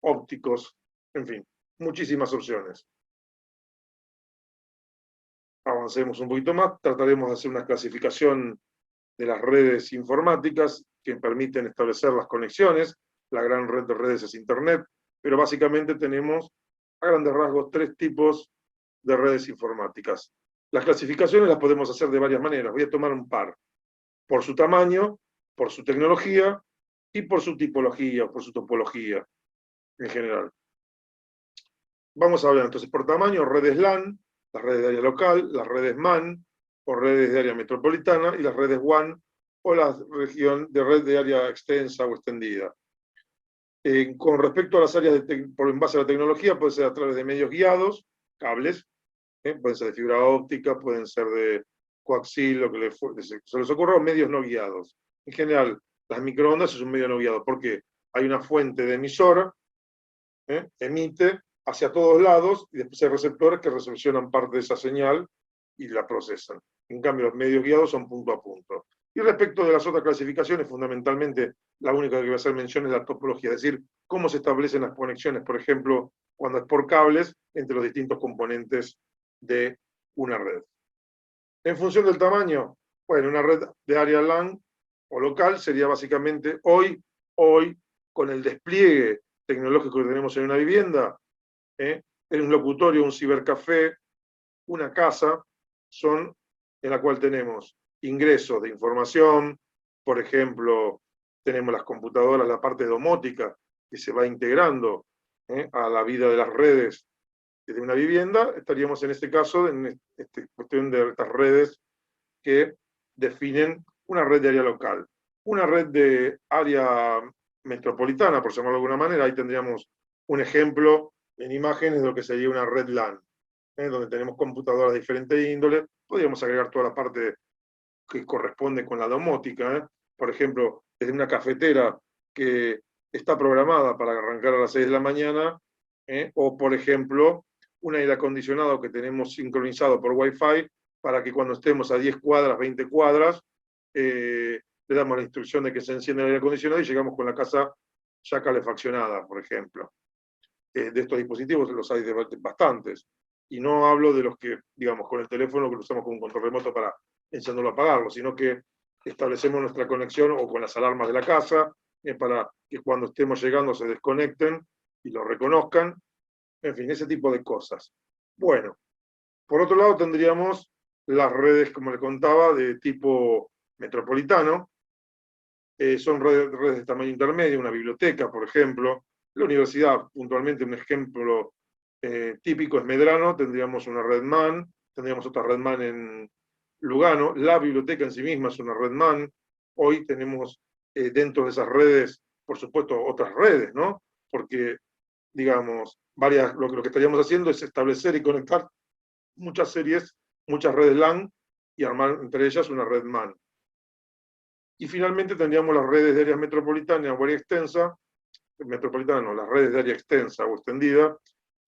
ópticos, en fin, muchísimas opciones. Avancemos un poquito más, trataremos de hacer una clasificación de las redes informáticas que permiten establecer las conexiones. La gran red de redes es Internet, pero básicamente tenemos a grandes rasgos 3 tipos de redes informáticas. Las clasificaciones las podemos hacer de varias maneras. Voy a tomar un par. Por su tamaño, por su tecnología y por su tipología, por su topología en general. Vamos a hablar entonces por tamaño, redes LAN, las redes de área local, las redes MAN o redes de área metropolitana y las redes WAN o la región de red de área extensa o extendida. Con respecto a las áreas en base a la tecnología, puede ser a través de medios guiados, cables, pueden ser de fibra óptica, pueden ser de coaxil, lo que se les ocurra, o medios no guiados. En general, las microondas es un medio no guiado, porque hay una fuente de emisora, emite hacia todos lados, y después hay receptores que recepcionan parte de esa señal y la procesan. En cambio, los medios guiados son punto a punto. Y respecto de las otras clasificaciones, fundamentalmente, la única que voy a hacer mención es la topología, es decir, cómo se establecen las conexiones, por ejemplo, cuando es por cables, entre los distintos componentes de una red. En función del tamaño, bueno, una red de área LAN o local sería básicamente hoy, con el despliegue tecnológico que tenemos en una vivienda, en un locutorio, un cibercafé, una casa, son en la cual tenemos ingresos de información, por ejemplo, tenemos las computadoras, la parte domótica, que se va integrando a la vida de las redes de una vivienda. Estaríamos en este caso en esta cuestión de estas redes que definen una red de área local. Una red de área metropolitana, por llamarlo de alguna manera, ahí tendríamos un ejemplo en imágenes de lo que sería una red LAN, donde tenemos computadoras de diferente índole. Podríamos agregar toda la parte que corresponde con la domótica, por ejemplo, desde una cafetera que está programada para arrancar a las 6 de la mañana, o por ejemplo, un aire acondicionado que tenemos sincronizado por Wi-Fi para que cuando estemos a 10 cuadras, 20 cuadras, le damos la instrucción de que se encienda el aire acondicionado y llegamos con la casa ya calefaccionada, por ejemplo. De estos dispositivos los hay bastantes. Y no hablo de los que, digamos, con el teléfono que lo usamos como un control remoto para encenderlo o apagarlo, sino que establecemos nuestra conexión o con las alarmas de la casa, para que cuando estemos llegando se desconecten y lo reconozcan. En fin, ese tipo de cosas. Bueno, por otro lado tendríamos las redes, como le contaba, de tipo metropolitano. Son redes de tamaño intermedio, una biblioteca, por ejemplo. La universidad, puntualmente, un ejemplo típico es Medrano, tendríamos una red MAN, tendríamos otra red MAN en Lugano. La biblioteca en sí misma es una red MAN. Hoy tenemos dentro de esas redes, por supuesto, otras redes, ¿no? Porque, digamos, lo que estaríamos haciendo es establecer y conectar muchas series, muchas redes LAN y armar entre ellas una red MAN. Y finalmente tendríamos las redes de área metropolitana o área extensa, las redes de área extensa o extendida,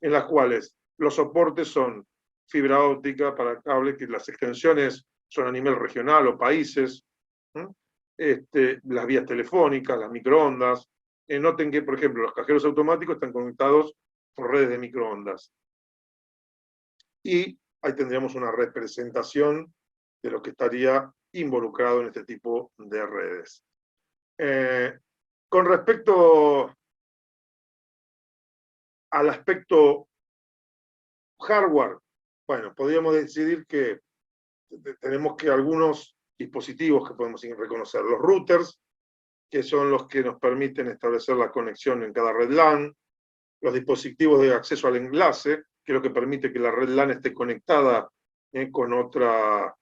en las cuales los soportes son fibra óptica para cable, que las extensiones son a nivel regional o países, las vías telefónicas, las microondas. Noten que, por ejemplo, los cajeros automáticos están conectados por redes de microondas. Y ahí tendríamos una representación de lo que estaría involucrado en este tipo de redes. Con respecto al aspecto Hardware, bueno, podríamos decidir que tenemos que algunos dispositivos que podemos reconocer. Los routers, que son los que nos permiten establecer la conexión en cada red LAN. Los dispositivos de acceso al enlace, que es lo que permite que la red LAN esté conectada con otro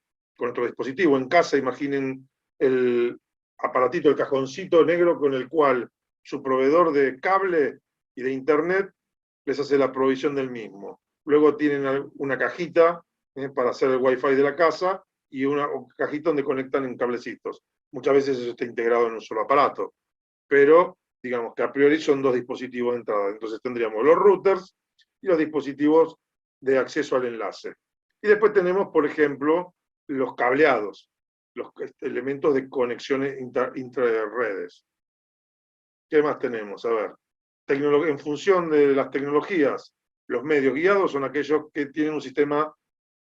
dispositivo. En casa, imaginen el aparatito, el cajoncito negro con el cual su proveedor de cable y de internet les hace la provisión del mismo. Luego tienen una cajita para hacer el Wi-Fi de la casa y una cajita donde conectan en cablecitos. Muchas veces eso está integrado en un solo aparato, pero digamos que a priori son dos dispositivos de entrada. Entonces tendríamos los routers y los dispositivos de acceso al enlace. Y después tenemos, por ejemplo, los cableados, los elementos de conexiones intraredes. ¿Qué más tenemos? A ver, en función de las tecnologías, los medios guiados son aquellos que tienen un sistema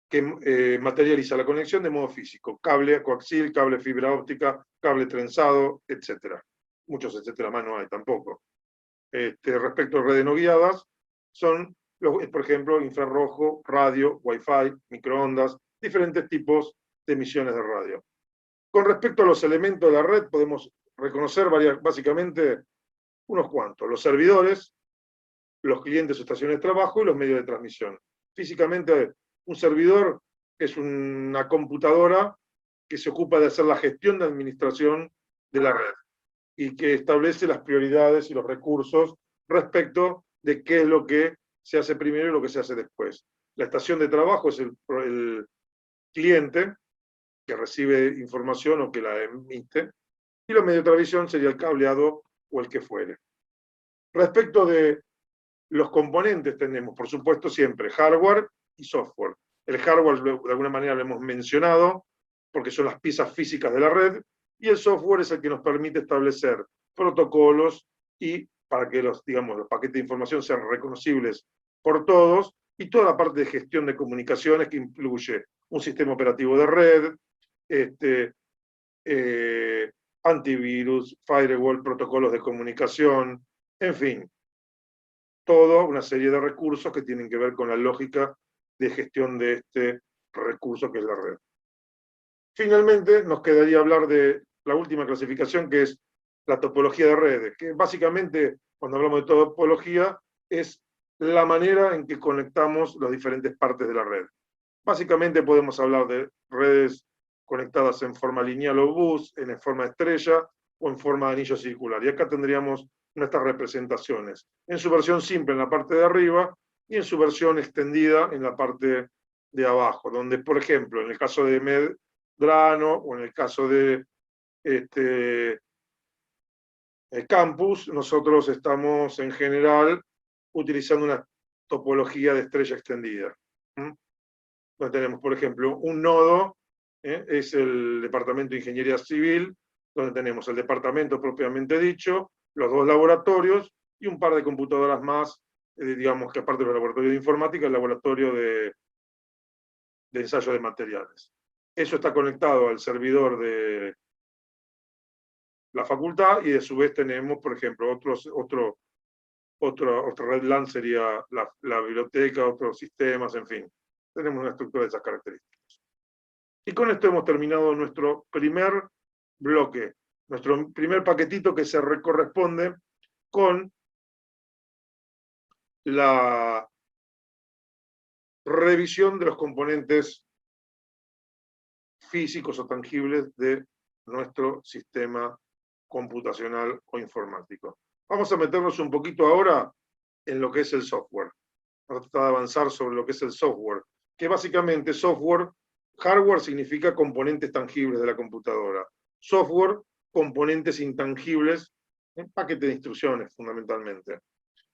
que materializa la conexión de modo físico, cable coaxial, cable fibra óptica, cable trenzado, etc. Muchos etcétera más no hay tampoco. Respecto a redes no guiadas, son, por ejemplo, infrarrojo, radio, wifi, microondas, diferentes tipos de emisiones de radio. Con respecto a los elementos de la red, podemos reconocer básicamente unos cuantos: los servidores, los clientes o estaciones de trabajo y los medios de transmisión. Físicamente, un servidor es una computadora que se ocupa de hacer la gestión de administración de la red y que establece las prioridades y los recursos respecto de qué es lo que se hace primero y lo que se hace después. La estación de trabajo es el cliente que recibe información o que la emite, y los medios de transmisión sería el cableado o el que fuere. Respecto de los componentes, tenemos, por supuesto, siempre hardware y software. El hardware, de alguna manera, lo hemos mencionado, porque son las piezas físicas de la red, y el software es el que nos permite establecer protocolos y para que los paquetes de información sean reconocibles por todos, y toda la parte de gestión de comunicaciones que incluye un sistema operativo de red, antivirus, firewall, protocolos de comunicación, en fin, toda una serie de recursos que tienen que ver con la lógica de gestión de este recurso que es la red. Finalmente, nos quedaría hablar de la última clasificación, que es la topología de redes, que básicamente, cuando hablamos de topología, es la manera en que conectamos las diferentes partes de la red. Básicamente podemos hablar de redes conectadas en forma lineal o bus, en forma de estrella o en forma de anillo circular. Y acá tendríamos nuestras representaciones, en su versión simple en la parte de arriba y en su versión extendida en la parte de abajo, donde, por ejemplo, en el caso de Medrano o en el caso de el campus, nosotros estamos en general utilizando una topología de estrella extendida. Donde tenemos, por ejemplo, un nodo, es el departamento de ingeniería civil, donde tenemos el departamento propiamente dicho, los dos laboratorios y un par de computadoras más, digamos que aparte del laboratorio de informática, el laboratorio de ensayo de materiales. Eso está conectado al servidor de la facultad y a su vez tenemos, por ejemplo, otra red LAN sería la biblioteca, otros sistemas, en fin. Tenemos una estructura de esas características. Y con esto hemos terminado nuestro primer bloque, nuestro primer paquetito que se corresponde con la revisión de los componentes físicos o tangibles de nuestro sistema computacional o informático. Vamos a meternos un poquito ahora en lo que es el software. Vamos a tratar de avanzar sobre lo que es el software, que básicamente software, hardware significa componentes tangibles de la computadora. Software, componentes intangibles, paquete de instrucciones fundamentalmente.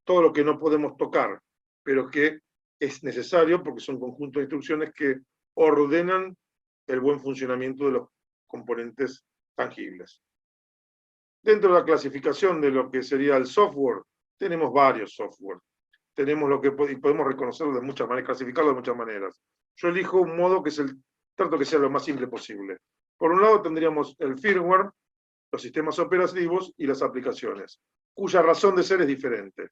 Todo lo que no podemos tocar, pero que es necesario porque son conjuntos de instrucciones que ordenan el buen funcionamiento de los componentes tangibles. Dentro de la clasificación de lo que sería el software, tenemos varios software. Tenemos lo que podemos reconocerlo de muchas maneras, clasificarlo de muchas maneras. Yo elijo un modo que es trato que sea lo más simple posible. Por un lado tendríamos el firmware, los sistemas operativos y las aplicaciones, cuya razón de ser es diferente.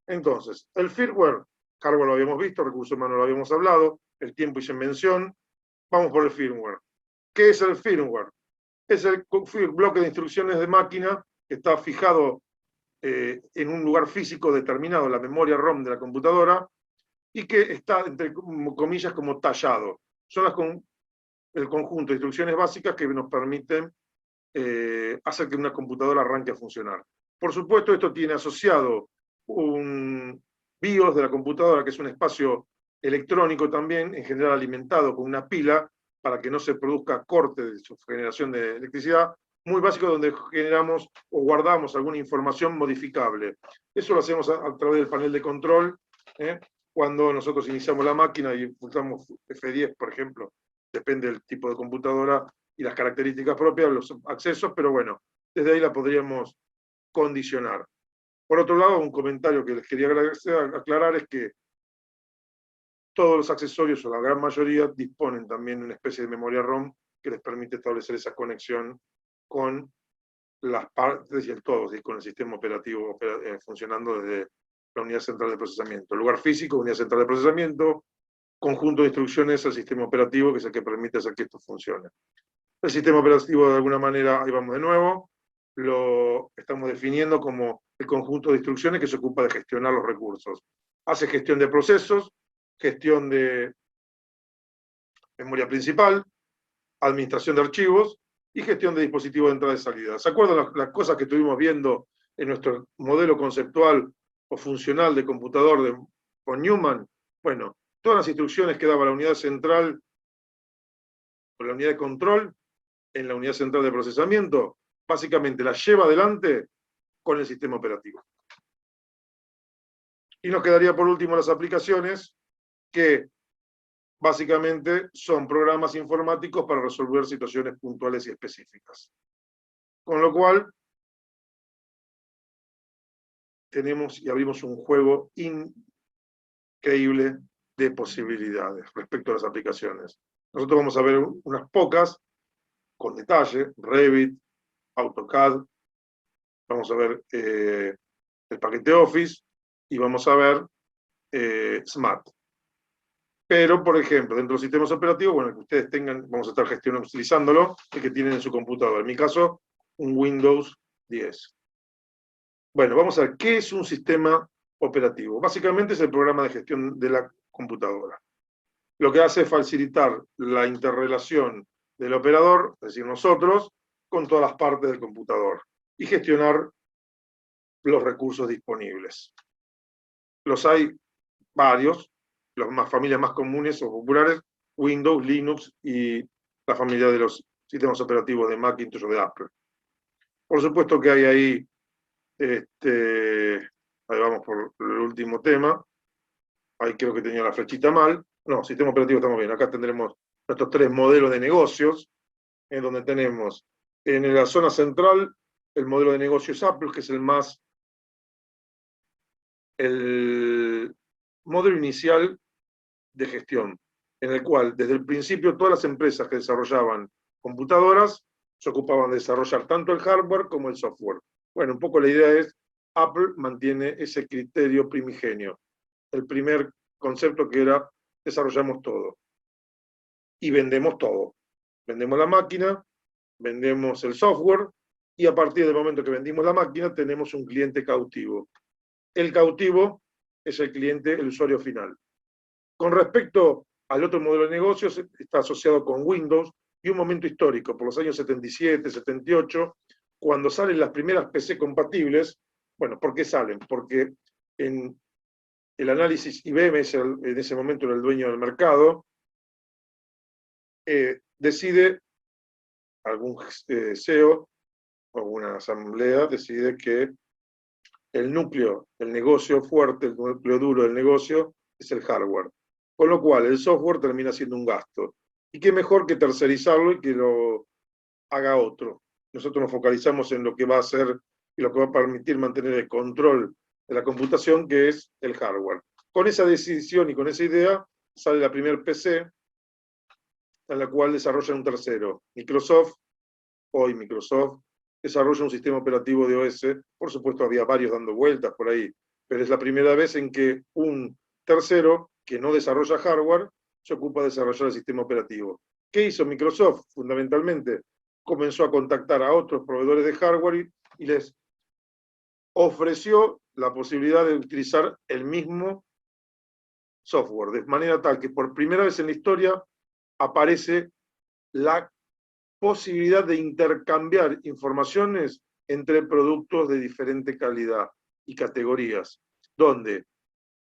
Entonces, el firmware hardware lo habíamos visto, recursos humanos lo habíamos hablado, el tiempo hice mención. Vamos por el firmware. ¿Qué es el firmware? Es el bloque de instrucciones de máquina que está fijado en un lugar físico determinado, la memoria ROM de la computadora, y que está, entre comillas, como tallado. Son el conjunto de instrucciones básicas que nos permiten hacer que una computadora arranque a funcionar. Por supuesto, esto tiene asociado un BIOS de la computadora, que es un espacio electrónico también, en general alimentado con una pila, para que no se produzca corte de su generación de electricidad, muy básico, donde generamos o guardamos alguna información modificable. Eso lo hacemos a través del panel de control, cuando nosotros iniciamos la máquina y pulsamos F10, por ejemplo, depende del tipo de computadora y las características propias, los accesos, pero bueno, desde ahí la podríamos condicionar. Por otro lado, un comentario que les quería aclarar es que todos los accesorios, o la gran mayoría, disponen también de una especie de memoria ROM que les permite establecer esa conexión con las partes y el todo, ¿sí? Con el sistema operativo funcionando desde la unidad central de procesamiento. Lugar físico, unidad central de procesamiento, conjunto de instrucciones al sistema operativo, que es el que permite hacer que esto funcione. El sistema operativo, de alguna manera, ahí vamos de nuevo, lo estamos definiendo como el conjunto de instrucciones que se ocupa de gestionar los recursos. Hace gestión de procesos, gestión de memoria principal, administración de archivos y gestión de dispositivos de entrada y salida. ¿Se acuerdan las cosas que estuvimos viendo en nuestro modelo conceptual o funcional de computador con Newman? Bueno, todas las instrucciones que daba la unidad central o la unidad de control en la unidad central de procesamiento, básicamente las lleva adelante con el sistema operativo. Y nos quedaría por último las aplicaciones, que básicamente son programas informáticos para resolver situaciones puntuales y específicas. Con lo cual, tenemos y abrimos un juego increíble de posibilidades respecto a las aplicaciones. Nosotros vamos a ver unas pocas, con detalle: Revit, AutoCAD, vamos a ver el paquete Office, y vamos a ver SMAT. Pero, por ejemplo, dentro de los sistemas operativos, bueno, que ustedes tengan, vamos a estar gestionando, utilizándolo, el que tienen en su computadora. En mi caso, un Windows 10. Bueno, vamos a ver, ¿qué es un sistema operativo? Básicamente es el programa de gestión de la computadora. Lo que hace es facilitar la interrelación del operador, es decir, nosotros, con todas las partes del computador, y gestionar los recursos disponibles. Los hay varios, las familias más comunes o populares: Windows, Linux y la familia de los sistemas operativos de Macintosh o de Apple. Por supuesto que hay ahí, ahí vamos por el último tema, ahí creo que tenía la flechita mal. No, sistema operativo estamos bien. Acá tendremos nuestros 3 modelos de negocios, en donde tenemos en la zona central el modelo de negocios Apple, que es el modelo inicial de gestión, en el cual desde el principio todas las empresas que desarrollaban computadoras se ocupaban de desarrollar tanto el hardware como el software. Bueno, un poco la idea es, Apple mantiene ese criterio primigenio. El primer concepto que era, desarrollamos todo. Y vendemos todo. Vendemos la máquina, vendemos el software, y a partir del momento que vendimos la máquina tenemos un cliente cautivo. El cautivo es el cliente, el usuario final. Con respecto al otro modelo de negocios, está asociado con Windows y un momento histórico, por los años 77, 78, cuando salen las primeras PC compatibles. Bueno, ¿por qué salen? Porque en el análisis IBM, en ese momento era el dueño del mercado, decide, algún CEO o alguna asamblea decide que el núcleo, el negocio fuerte, el núcleo duro del negocio es el hardware. Con lo cual el software termina siendo un gasto. Y qué mejor que tercerizarlo y que lo haga otro. Nosotros nos focalizamos en lo que va a hacer y lo que va a permitir mantener el control de la computación, que es el hardware. Con esa decisión y con esa idea sale la primera PC, en la cual desarrolla un tercero. Microsoft, hoy Microsoft, desarrolla un sistema operativo de OS. Por supuesto había varios dando vueltas por ahí, pero es la primera vez en que un tercero, que no desarrolla hardware, se ocupa de desarrollar el sistema operativo. ¿Qué hizo Microsoft? Fundamentalmente, comenzó a contactar a otros proveedores de hardware y les ofreció la posibilidad de utilizar el mismo software, de manera tal que por primera vez en la historia aparece la posibilidad de intercambiar informaciones entre productos de diferente calidad y categorías, donde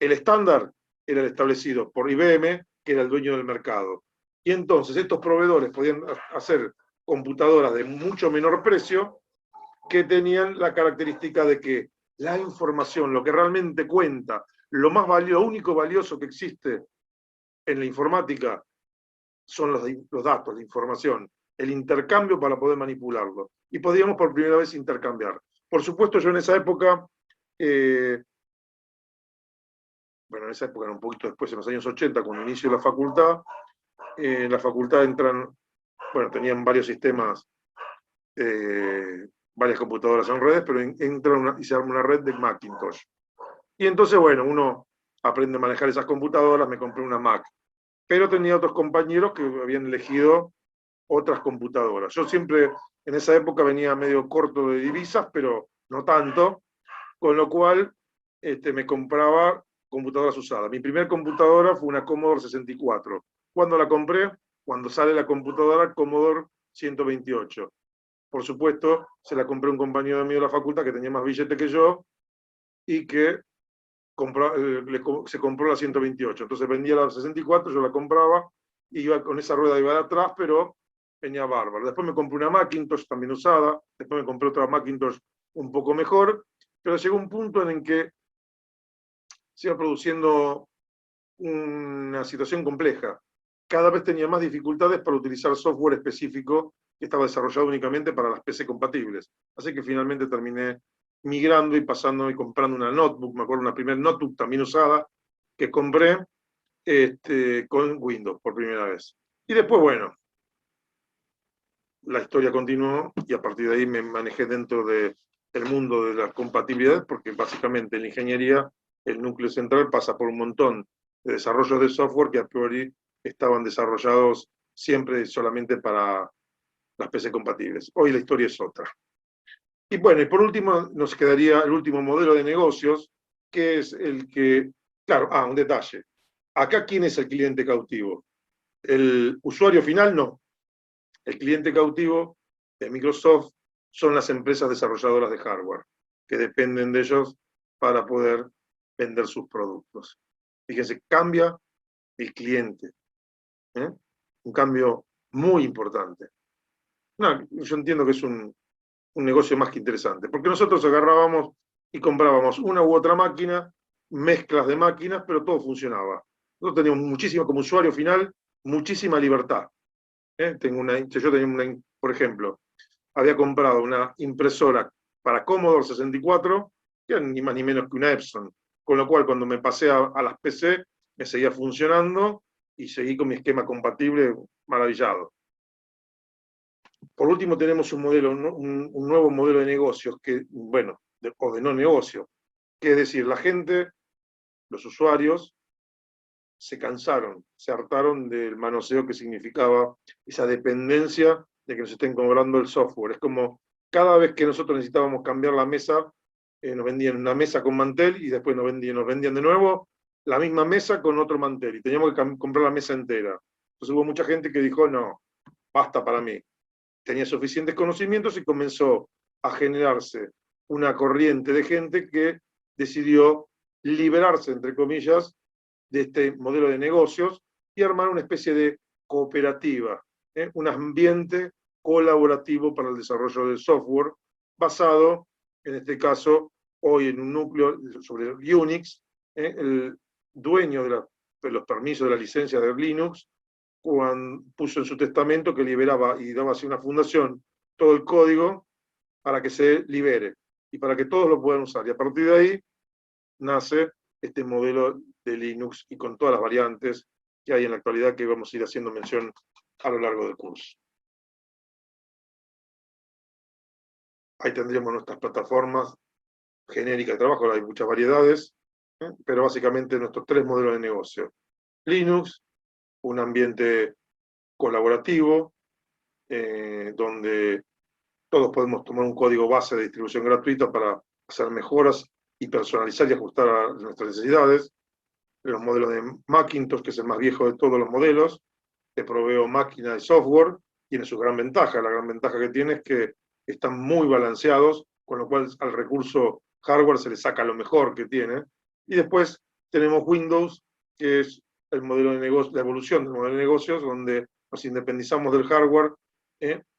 el estándar era el establecido por IBM, que era el dueño del mercado. Y entonces estos proveedores podían hacer computadoras de mucho menor precio, que tenían la característica de que la información, lo que realmente cuenta, lo único valioso que existe en la informática son los datos, la información, el intercambio para poder manipularlo. Y podíamos por primera vez intercambiar. Por supuesto, yo en esa época, bueno, en esa época era un poquito después, en los años 80, cuando inicio la facultad, en la facultad entran, bueno, tenían varios sistemas, varias computadoras en redes, pero entra y se arma una red de Macintosh. Y entonces, bueno, uno aprende a manejar esas computadoras, me compré una Mac. Pero tenía otros compañeros que habían elegido otras computadoras. Yo siempre, en esa época, venía medio corto de divisas, pero no tanto, con lo cual me compraba computadoras usadas. Mi primer computadora fue una Commodore 64. ¿Cuándo la compré? Cuando sale la computadora Commodore 128. Por supuesto, se la compré a un compañero mío de la facultad que tenía más billete que yo y que se compró la 128. Entonces vendía la 64, yo la compraba, y iba con esa rueda iba de atrás, pero venía bárbaro. Después me compré una Macintosh también usada, después me compré otra Macintosh un poco mejor, pero llegó un punto en el que se iba produciendo una situación compleja. Cada vez tenía más dificultades para utilizar software específico que estaba desarrollado únicamente para las PC compatibles. Así que finalmente terminé migrando y pasando y comprando una notebook, me acuerdo una primera notebook también usada, que compré con Windows por primera vez. Y después, bueno, la historia continuó y a partir de ahí me manejé dentro del mundo de la compatibilidad, porque básicamente en la ingeniería el núcleo central pasa por un montón de desarrollos de software que a priori estaban desarrollados siempre y solamente para las PC compatibles. Hoy la historia es otra. Y bueno, y por último nos quedaría el último modelo de negocios, que es el que, claro, un detalle. Acá, ¿quién es el cliente cautivo? ¿El usuario final? No. El cliente cautivo de Microsoft son las empresas desarrolladoras de hardware, que dependen de ellos para poder vender sus productos. Fíjense, cambia el cliente. Un cambio muy importante. No, yo entiendo que es un negocio más que interesante, porque nosotros agarrábamos y comprábamos una u otra máquina, mezclas de máquinas, pero todo funcionaba. Nosotros teníamos muchísimo, como usuario final, muchísima libertad. Yo tenía por ejemplo, había comprado una impresora para Commodore 64, que era ni más ni menos que una Epson, con lo cual cuando me pasé a las PC, me seguía funcionando y seguí con mi esquema compatible maravillado. Por último, tenemos un nuevo modelo de negocios, o de no negocio, que es decir, la gente, los usuarios, se cansaron, se hartaron del manoseo que significaba esa dependencia de que nos estén cobrando el software. Es como cada vez que nosotros necesitábamos cambiar la mesa, nos vendían una mesa con mantel y después nos vendían de nuevo la misma mesa con otro mantel y teníamos que comprar la mesa entera. Entonces hubo mucha gente que dijo, no, basta para mí. Tenía suficientes conocimientos y comenzó a generarse una corriente de gente que decidió liberarse, entre comillas, de este modelo de negocios y armar una especie de cooperativa, un ambiente colaborativo para el desarrollo del software, basado, en este caso, hoy en un núcleo sobre Unix. El dueño de los permisos de la licencia de Linux puso en su testamento que liberaba y daba así una fundación todo el código para que se libere y para que todos lo puedan usar. Y a partir de ahí nace este modelo de Linux y con todas las variantes que hay en la actualidad que vamos a ir haciendo mención a lo largo del curso. Ahí tendríamos nuestras plataformas genéricas de trabajo, hay muchas variedades, pero básicamente nuestros 3 modelos de negocio. Linux, un ambiente colaborativo, donde todos podemos tomar un código base de distribución gratuita para hacer mejoras y personalizar y ajustar a nuestras necesidades. Los modelos de Macintosh, que es el más viejo de todos los modelos, te proveo máquina y software, tiene su gran ventaja. La gran ventaja que tiene es que están muy balanceados, con lo cual al recurso hardware se le saca lo mejor que tiene. Y después tenemos Windows, que es el modelo de negocio, la evolución del modelo de negocios, donde nos independizamos del hardware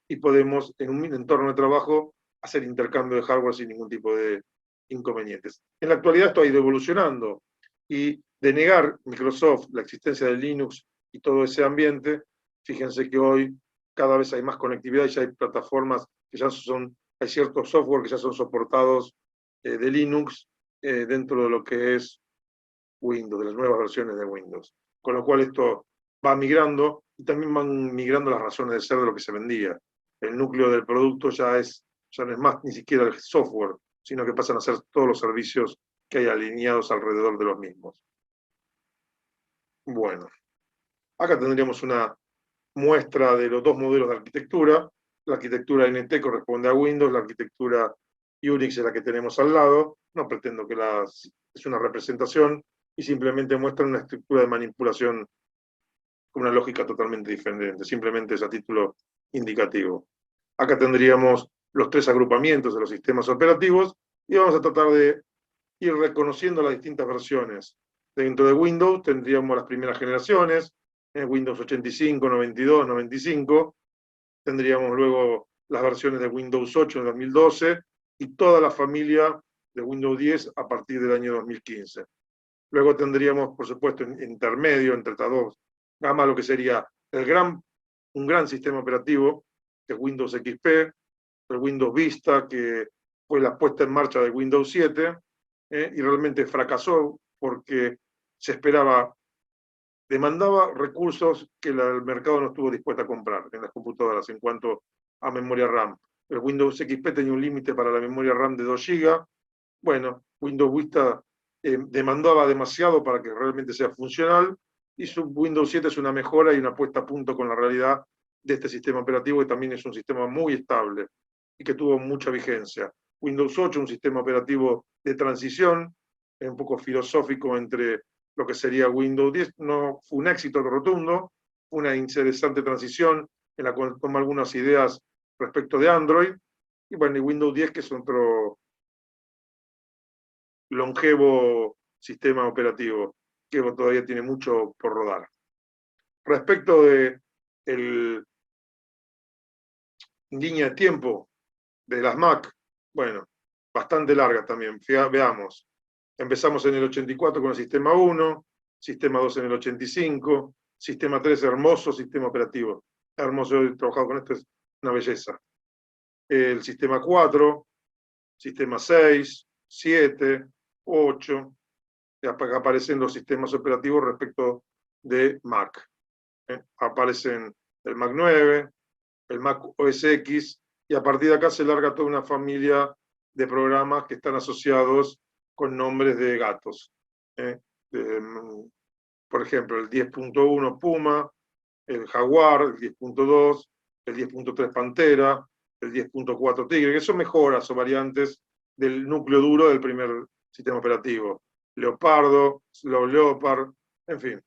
y podemos, en un entorno de trabajo, hacer intercambio de hardware sin ningún tipo de inconvenientes. En la actualidad esto ha ido evolucionando, y de negar Microsoft la existencia de Linux y todo ese ambiente, fíjense que hoy cada vez hay más conectividad y ya hay plataformas que ya son, hay ciertos software que ya son soportados de Linux dentro de lo que es Windows, de las nuevas versiones de Windows. Con lo cual esto va migrando, y también van migrando las razones de ser de lo que se vendía. El núcleo del producto ya no es más ni siquiera el software, sino que pasan a ser todos los servicios que hay alineados alrededor de los mismos. Bueno, acá tendríamos una muestra de los 2 modelos de arquitectura. La arquitectura NT corresponde a Windows, la arquitectura Unix es la que tenemos al lado. No pretendo que es una representación, y simplemente muestra una estructura de manipulación con una lógica totalmente diferente, simplemente es a título indicativo. Acá tendríamos los 3 agrupamientos de los sistemas operativos, y vamos a tratar de ir reconociendo las distintas versiones. Dentro de Windows tendríamos las primeras generaciones, Windows 85, 92, 95, tendríamos luego las versiones de Windows 8 en 2012, y toda la familia de Windows 10 a partir del año 2015. Luego tendríamos, por supuesto, intermedio entre estas 2 gamas, lo que sería un gran sistema operativo, que es Windows XP, el Windows Vista, que fue la puesta en marcha de Windows 7, y realmente fracasó porque se esperaba, demandaba recursos que el mercado no estuvo dispuesto a comprar en las computadoras en cuanto a memoria RAM. El Windows XP tenía un límite para la memoria RAM de 2 GB. Bueno, Windows Vista demandaba demasiado para que realmente sea funcional, y su Windows 7 es una mejora y una puesta a punto con la realidad de este sistema operativo, que también es un sistema muy estable y que tuvo mucha vigencia. Windows 8, un sistema operativo de transición, un poco filosófico entre lo que sería Windows 10, no fue un éxito rotundo, una interesante transición en la cual toma algunas ideas respecto de Android, y bueno, y Windows 10, que es otro longevo sistema operativo que todavía tiene mucho por rodar. Respecto de línea de tiempo de las Mac, bueno, bastante larga también. Veamos, empezamos en el 84 con el sistema 1, sistema 2 en el 85, sistema 3, hermoso sistema operativo. Hermoso, he trabajado con esto, es una belleza. El sistema 4, sistema 6, 7, 8, aparecen los sistemas operativos respecto de Mac. Aparecen el Mac 9, el Mac OS X, y a partir de acá se larga toda una familia de programas que están asociados con nombres de gatos. Por ejemplo, el 10.1 Puma, el Jaguar, el 10.2, el 10.3 Pantera, el 10.4 Tigre, que son mejoras o variantes del núcleo duro del primer sistema operativo. Leopardo, Slow Leopard, en fin.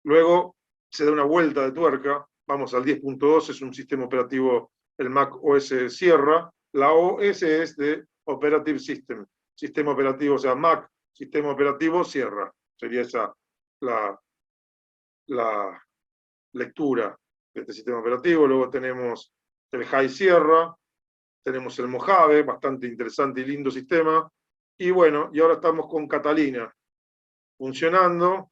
Luego se da una vuelta de tuerca, vamos al 10.2, es un sistema operativo, el Mac OS Sierra. La OS es de Operative System, sistema operativo, o sea, Mac, sistema operativo Sierra. Sería esa la lectura de este sistema operativo. Luego tenemos el High Sierra, tenemos el Mojave, bastante interesante y lindo sistema. Y bueno, y ahora estamos con Catalina funcionando,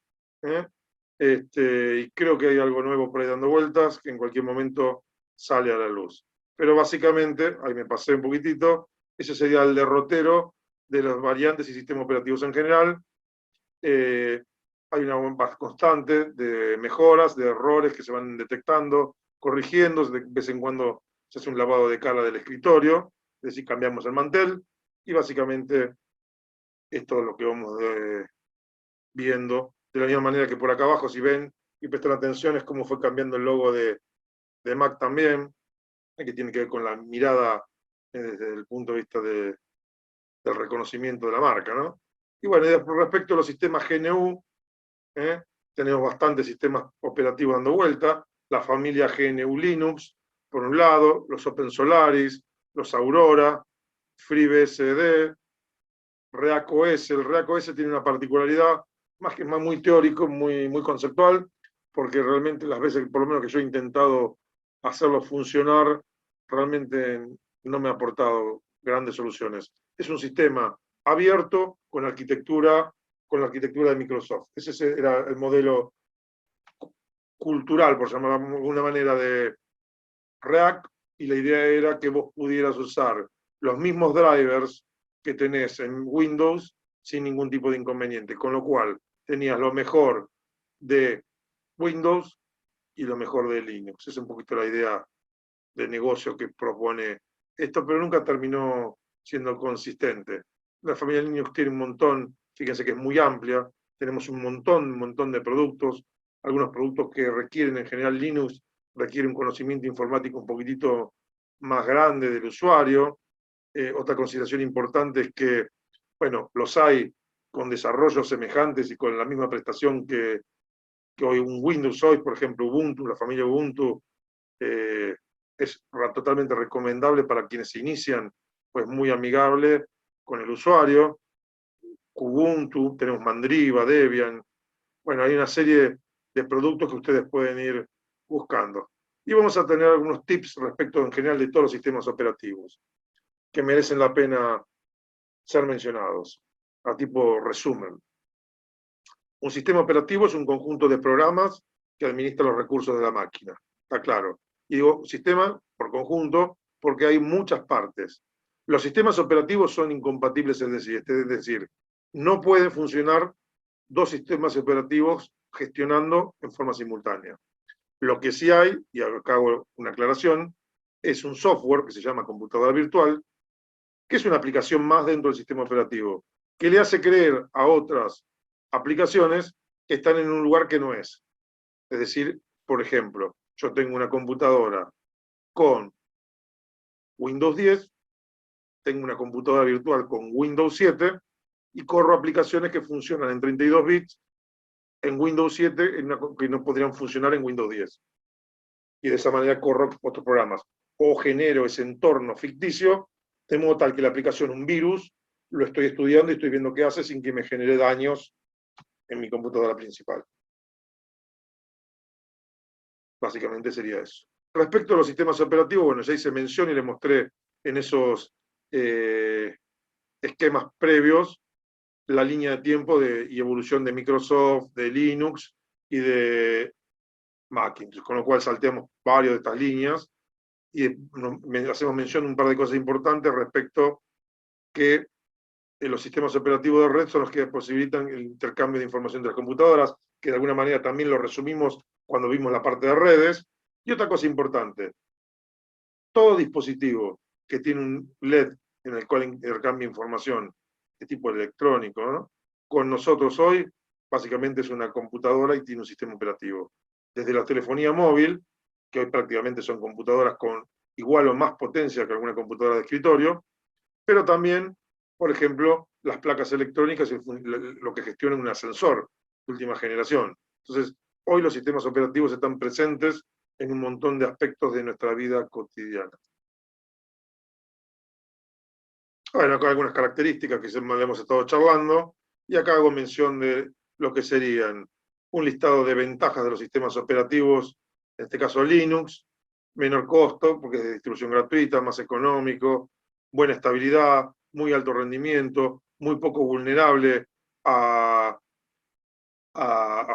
y creo que hay algo nuevo por ahí dando vueltas, que en cualquier momento sale a la luz. Pero básicamente, ahí me pasé un poquitito, ese sería el derrotero de las variantes y sistemas operativos en general. Hay una constante de mejoras, de errores que se van detectando, corrigiendo, de vez en cuando se hace un lavado de cara del escritorio, es decir, cambiamos el mantel, y básicamente esto es lo que vamos viendo. De la misma manera que por acá abajo, si ven y prestan atención, es cómo fue cambiando el logo de Mac también, que tiene que ver con la mirada desde el punto de vista del reconocimiento de la marca, ¿no? Y bueno, respecto a los sistemas GNU, tenemos bastantes sistemas operativos dando vuelta, la familia GNU Linux, por un lado, los OpenSolaris, los Aurora, FreeBSD, ReactOS. El ReactOS tiene una particularidad, más que más muy teórico, muy conceptual, porque realmente las veces, por lo menos que yo he intentado hacerlo funcionar, realmente no me ha aportado grandes soluciones. Es un sistema abierto con la arquitectura de Microsoft. Ese era el modelo cultural, por llamarlo de alguna manera, de React, y la idea era que vos pudieras usar los mismos drivers que tenés en Windows sin ningún tipo de inconveniente, con lo cual tenías lo mejor de Windows y lo mejor de Linux. Es un poquito la idea de negocio que propone esto, pero nunca terminó siendo consistente. La familia Linux tiene un montón, fíjense que es muy amplia, tenemos un montón de productos, algunos productos que requieren en general Linux, requieren un conocimiento informático un poquitito más grande del usuario. Otra consideración importante es que, bueno, los hay con desarrollos semejantes y con la misma prestación que hoy un Windows hoy, por ejemplo, Ubuntu, la familia Ubuntu, es totalmente recomendable para quienes se inician, pues muy amigable con el usuario. Ubuntu, tenemos Mandriva, Debian, bueno, hay una serie de productos que ustedes pueden ir buscando. Y vamos a tener algunos tips respecto en general de todos los sistemas operativos que merecen la pena ser mencionados, a tipo resumen. Un sistema operativo es un conjunto de programas que administra los recursos de la máquina, está claro. Y digo sistema por conjunto porque hay muchas partes. Los sistemas operativos son incompatibles, es decir, no pueden funcionar dos sistemas operativos gestionando en forma simultánea. Lo que sí hay, y acá hago una aclaración, es un software que se llama computadora virtual, que es una aplicación más dentro del sistema operativo, que le hace creer a otras aplicaciones que están en un lugar que no es. Es decir, por ejemplo, yo tengo una computadora con Windows 10, tengo una computadora virtual con Windows 7 y corro aplicaciones que funcionan en 32 bits en Windows 7 que no podrían funcionar en Windows 10. Y de esa manera corro otros programas. O genero ese entorno ficticio de modo tal que la aplicación, un virus, lo estoy estudiando y estoy viendo qué hace sin que me genere daños en mi computadora principal. Básicamente sería eso. Respecto a los sistemas operativos, bueno, ya hice mención y le mostré en esos esquemas previos la línea de tiempo y evolución de Microsoft, de Linux y de Macintosh, con lo cual salteamos varias de estas líneas y hacemos mención de un par de cosas importantes respecto que los sistemas operativos de red son los que posibilitan el intercambio de información de las computadoras, que de alguna manera también lo resumimos cuando vimos la parte de redes. Y otra cosa importante, todo dispositivo que tiene un LED en el cual intercambia información de tipo electrónico, ¿no?, con nosotros hoy, básicamente es una computadora y tiene un sistema operativo. Desde la telefonía móvil, que hoy prácticamente son computadoras con igual o más potencia que alguna computadora de escritorio, pero también, por ejemplo, las placas electrónicas y lo que gestiona un ascensor de última generación. Entonces, hoy los sistemas operativos están presentes en un montón de aspectos de nuestra vida cotidiana. Bueno, acá hay algunas características que hemos estado charlando, y acá hago mención de lo que serían un listado de ventajas de los sistemas operativos, en este caso Linux: menor costo, porque es de distribución gratuita, más económico, buena estabilidad, muy alto rendimiento, muy poco vulnerable a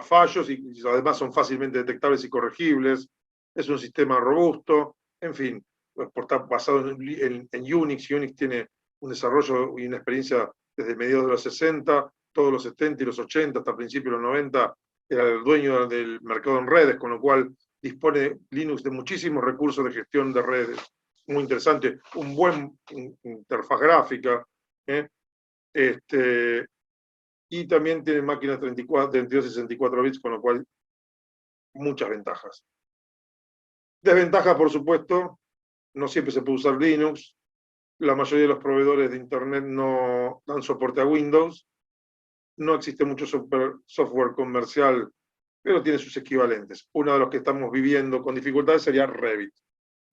fallos, y además son fácilmente detectables y corregibles, es un sistema robusto, en fin, por estar basado en Unix. Unix tiene un desarrollo y una experiencia desde mediados de los 60, todos los 70 y los 80, hasta principios de los 90, era el dueño del mercado en redes, con lo cual dispone Linux de muchísimos recursos de gestión de redes, muy interesante, un buen interfaz gráfica, Y también tiene máquinas 32 y 64 bits, con lo cual muchas ventajas. Desventajas, por supuesto, no siempre se puede usar Linux. La mayoría de los proveedores de Internet no dan soporte a Windows. No existe mucho software comercial, pero tiene sus equivalentes. Uno de los que estamos viviendo con dificultades sería Revit.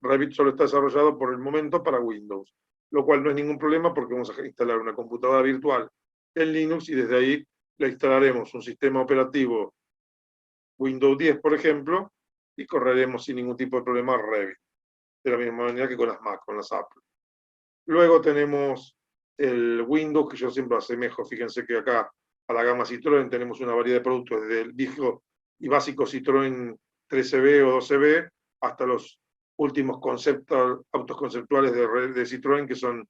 Revit solo está desarrollado por el momento para Windows, lo cual no es ningún problema porque vamos a instalar una computadora virtual en Linux y desde ahí le instalaremos un sistema operativo Windows 10, por ejemplo, y correremos sin ningún tipo de problema Revit, de la misma manera que con las Mac, con las Apple. Luego tenemos el Windows, que yo siempre asemejo, fíjense que acá a la gama Citroën tenemos una variedad de productos, desde el viejo y básico Citroën 13B o 12B, hasta los últimos autos conceptuales de Citroën que son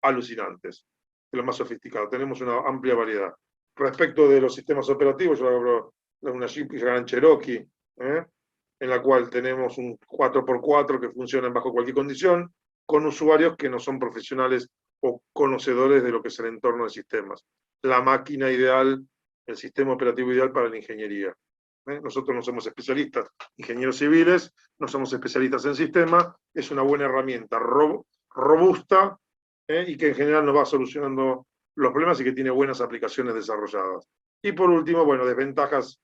alucinantes, de lo más sofisticado. Tenemos una amplia variedad. Respecto de los sistemas operativos, yo hablo de una Jeep Grand Cherokee, en la cual tenemos un 4x4 que funciona bajo cualquier condición, con usuarios que no son profesionales o conocedores de lo que es el entorno de sistemas. La máquina ideal, el sistema operativo ideal para la ingeniería. Nosotros no somos especialistas, ingenieros civiles, no somos especialistas en sistema, es una buena herramienta robusta y que en general nos va solucionando los problemas y que tiene buenas aplicaciones desarrolladas. Y por último, bueno, desventajas,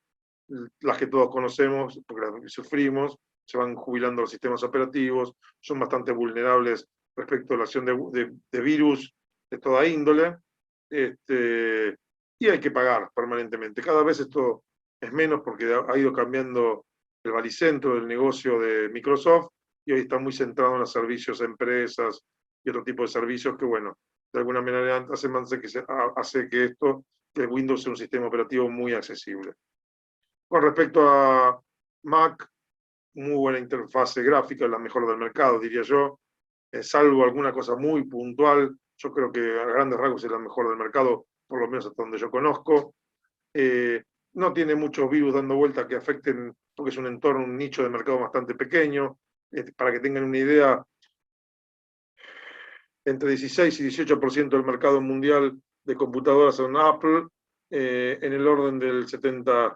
las que todos conocemos, porque las sufrimos, se van jubilando los sistemas operativos, son bastante vulnerables respecto a la acción de virus de toda índole, y hay que pagar permanentemente. Cada vez esto es menos porque ha ido cambiando el baricentro del negocio de Microsoft y hoy está muy centrado en los servicios a empresas y otro tipo de servicios que, bueno, de alguna manera hace que que Windows sea un sistema operativo muy accesible. Con respecto a Mac, muy buena interfase gráfica, la mejor del mercado, diría yo, salvo alguna cosa muy puntual, yo creo que a grandes rasgos es la mejor del mercado, por lo menos hasta donde yo conozco. No tiene muchos virus dando vuelta que afecten, porque es un entorno, un nicho de mercado bastante pequeño. Para que tengan una idea, entre 16 y 18% del mercado mundial de computadoras son Apple, en el orden del 70%,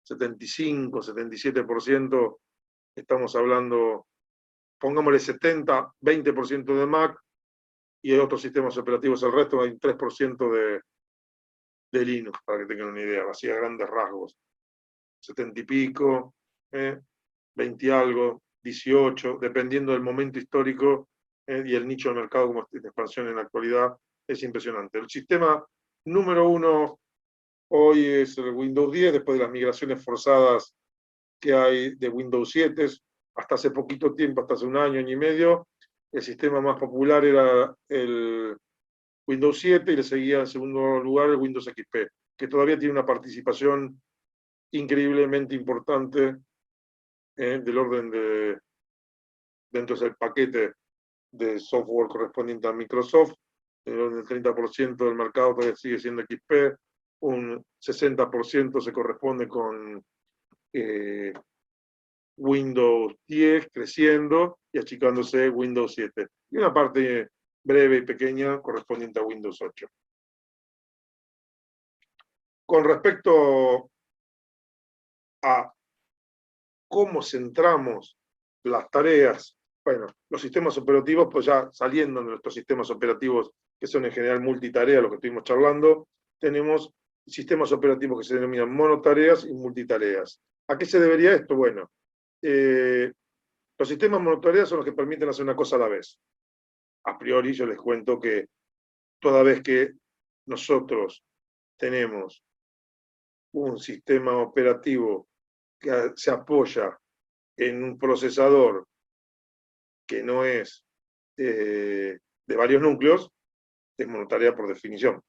75, 77%, estamos hablando, pongámosle 70, 20% de Mac, y hay otros sistemas operativos, el resto hay 3% de Linux, para que tengan una idea, así a grandes rasgos. 70 y pico, 20 y algo, 18, dependiendo del momento histórico y el nicho del mercado como está en expansión en la actualidad, es impresionante. El sistema número uno hoy es el Windows 10, después de las migraciones forzadas que hay de Windows 7, hasta hace poquito tiempo, hasta hace un año y medio, el sistema más popular era el Windows 7 y le seguía en segundo lugar el Windows XP, que todavía tiene una participación increíblemente importante del orden de, dentro del paquete de software correspondiente a Microsoft, del orden del 30% del mercado todavía sigue siendo XP, un 60% se corresponde con Windows 10 creciendo y achicándose Windows 7. Y una parte breve y pequeña correspondiente a Windows 8. Con respecto a cómo centramos las tareas, bueno, los sistemas operativos, pues ya saliendo de nuestros sistemas operativos que son en general multitarea, lo que estuvimos charlando, tenemos sistemas operativos que se denominan monotareas y multitareas. ¿A qué se debería esto? Bueno, los sistemas monotareas son los que permiten hacer una cosa a la vez. A priori yo les cuento que toda vez que nosotros tenemos un sistema operativo que se apoya en un procesador que no es de varios núcleos, es monotarea por definición,